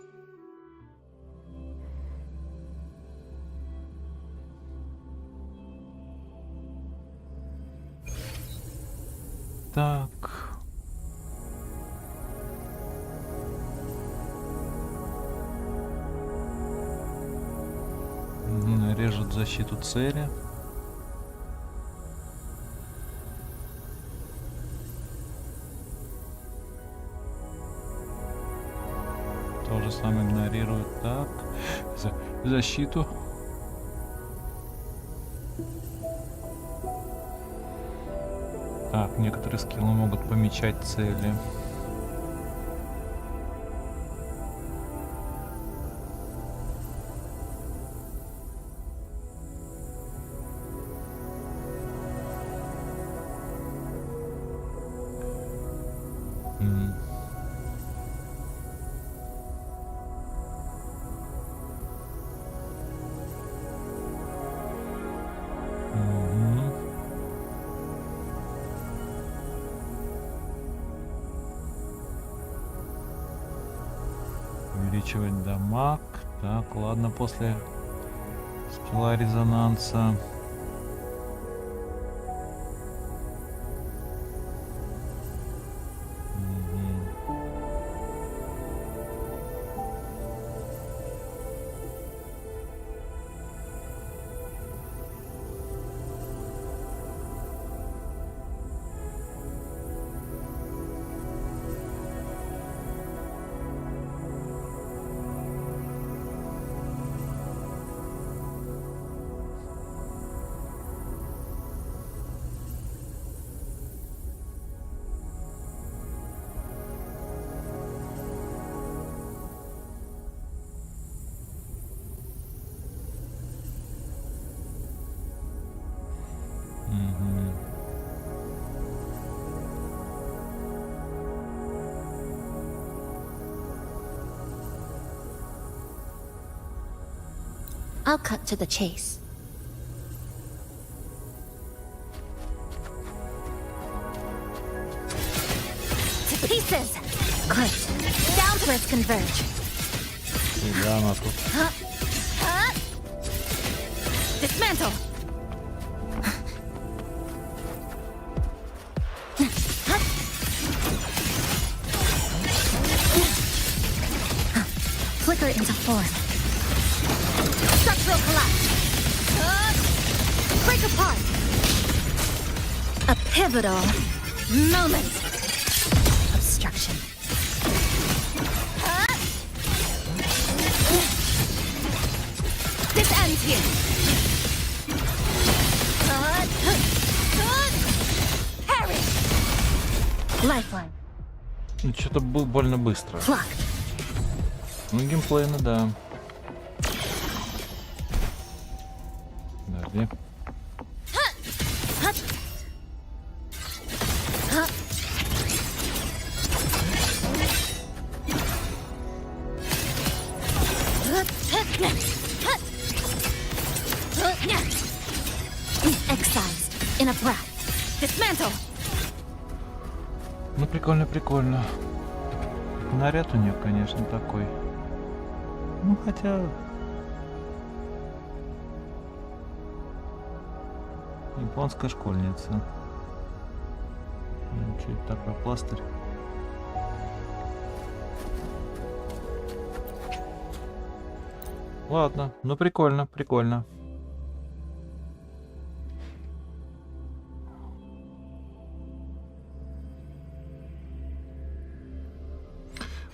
Так. защиту цели. То же самое игнорирует. Так, защиту. Так, некоторые скиллы могут помечать цели. Увеличивать дамаг. Так, ладно, после скилла резонанса. I'll cut to the chase. To pieces! Great. Down to us converge. Dismantle! Flicker into form. Structural collapse. Break apart. A pivotal moment. Obstruction. This ends here. Perish. Lifeline. Ну, что-то больно быстро. Flocked. Ну, геймплейно, да. Подожди. Excised in a breath. Dismantle. Ну, прикольно, прикольно. Наряд у нее, конечно, такой. Ну, хотя... Японская школьница. Что это такое, пластырь? Ладно, ну прикольно, прикольно.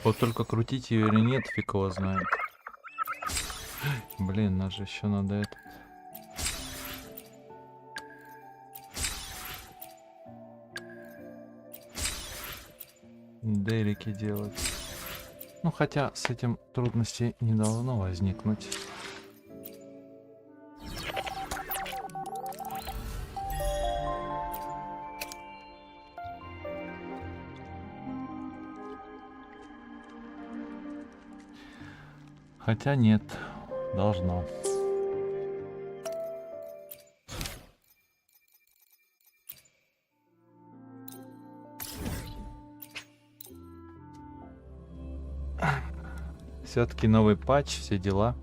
Вот только крутить ее или нет, фиг его знает. Блин, нас же еще надо это. Делики делать. Ну, хотя с этим трудностей не должно возникнуть. Хотя нет, должно. Все-таки новый патч, все дела.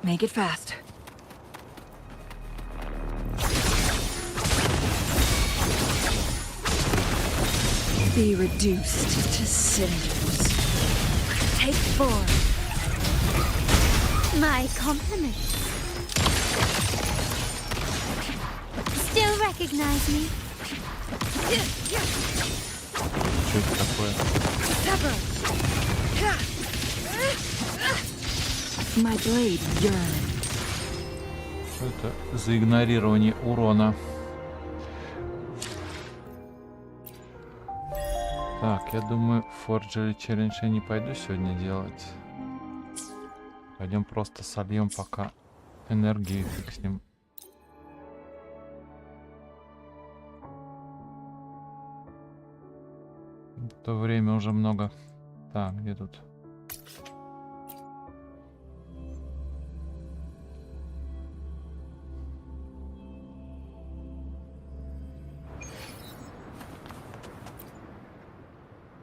Make it fast. Be reduced to cinders. Take 4. My compliments. Still recognize me? Что это такое? My blade yearned. Что это за игнорирование урона? Так, я думаю, Forgery Challenge я не пойду сегодня делать. Пойдем просто сольем пока энергию, фиг с ним. В то время уже много. Так, где тут?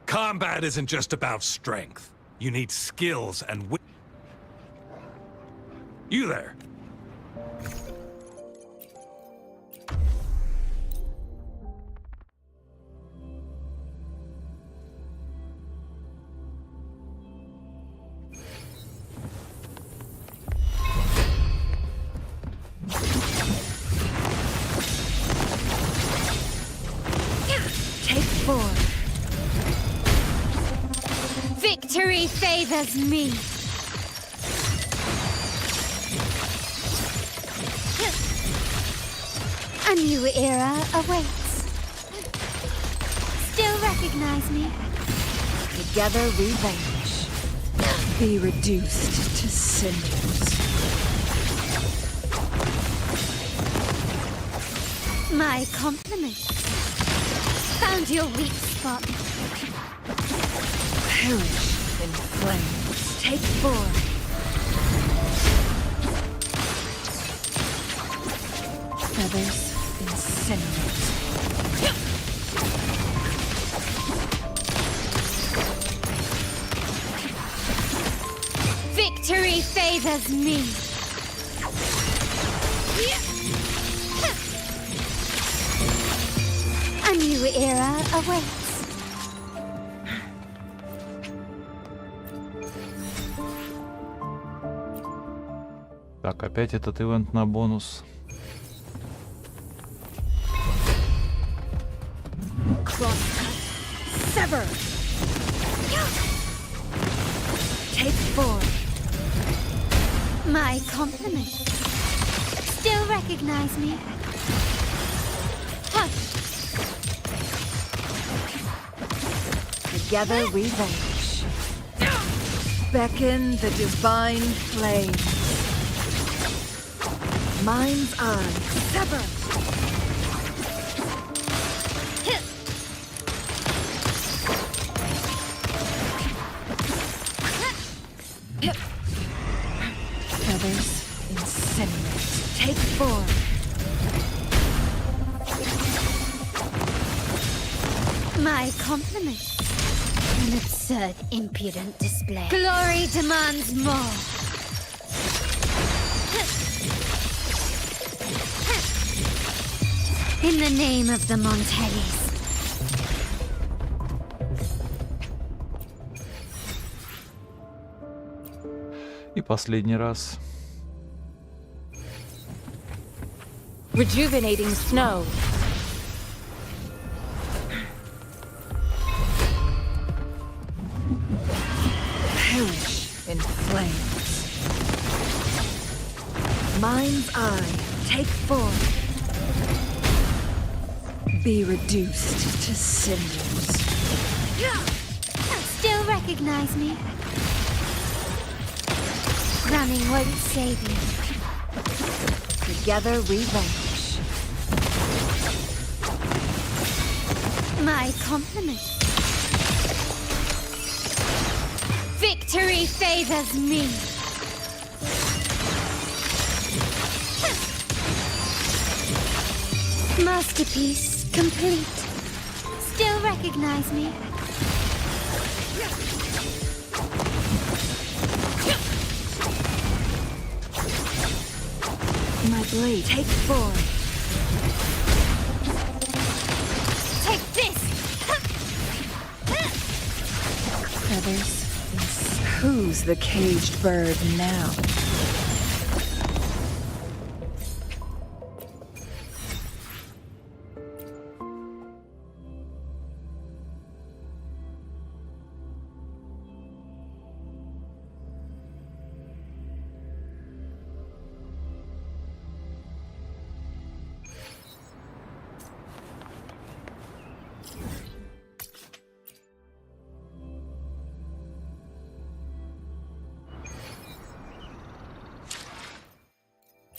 Combat isn't just about strength. You need skills and You there? Take 4. Victory favors me. A new era awaits. Still recognize me? Together we vanish. Be reduced to cinders. My compliments. Found your weak spot. Perish in flames. Take 4. Feathers incinerate. Victory favors me. A new era awaits. Так, опять этот ивент на бонус. Crosscut. Sever. Take 4. My compliments. Still recognize me? Hush. Together we vanish. Beckon the divine flames. Mind's eye. Sever. Feathers incinerate. Take 4. My compliments. An absurd, impudent display. Glory demands more. In the name of the Montellis. И последний раз. Rejuvenating snow. Perish in flames. Mind's eye. Take 4. Be reduced to cinders. Still recognize me? Running won't save you. Together we vanish. My compliments. Victory favors me. Masterpiece complete. Still recognize me? My blade. Take 4. Take this. Feathers Who's the caged bird now?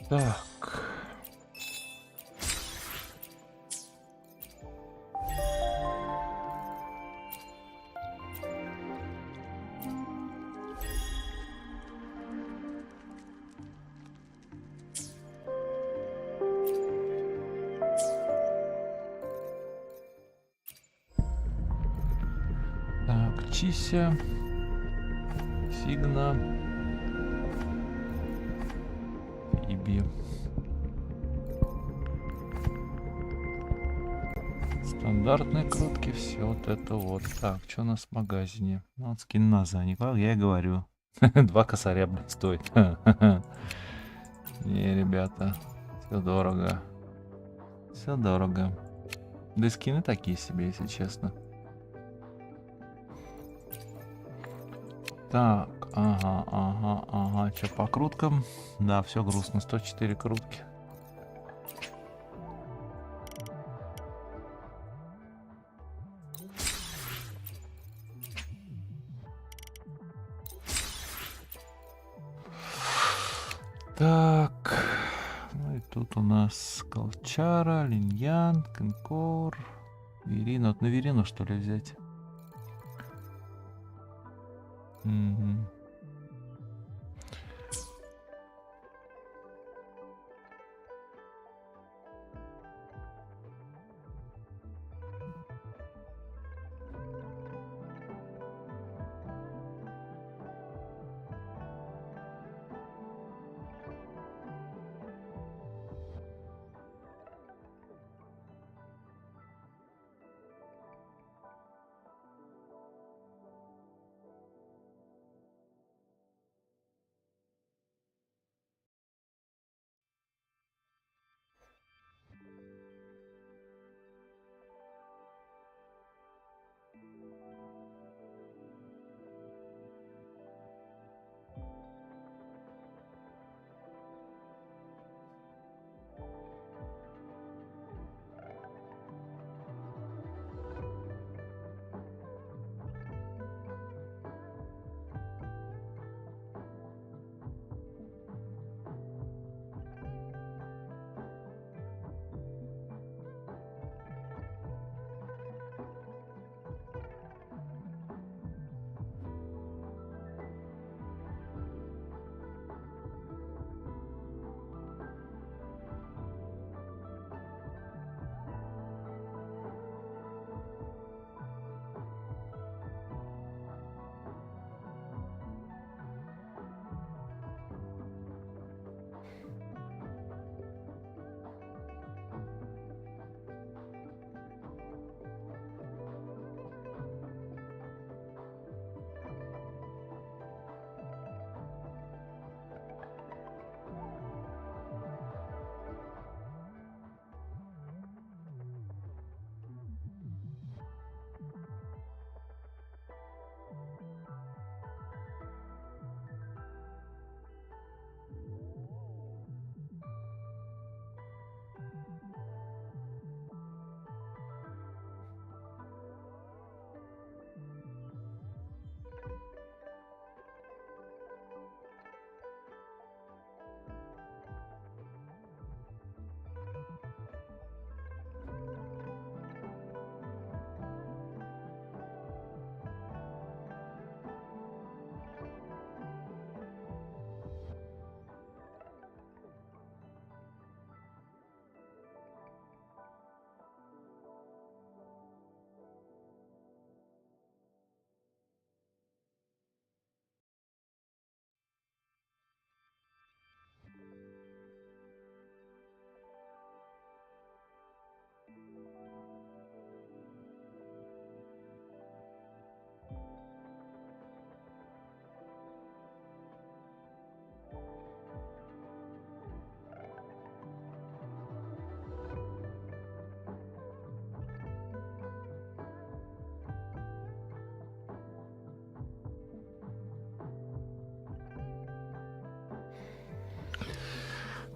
Так. Так, Чися, Сигна, Иби. Стандартные крутки, все вот это вот. Так, что у нас в магазине? Ну, вот скин на заник, я и говорю. 2 косаря, блин, стоит. Не, ребята, все дорого. Все дорого. Да и скины такие себе, если честно. Так, ага. Что по круткам? Да, все грустно. 104 крутки. Так, ну и тут у нас Колчара, Линьян, Конкор, Верина. Вот на Верину что ли взять? Угу.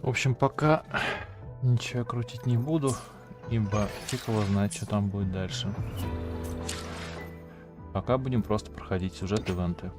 В общем, пока ничего я крутить не буду, ибо фиг его знает, что там будет дальше. Пока будем просто проходить сюжет ивенты.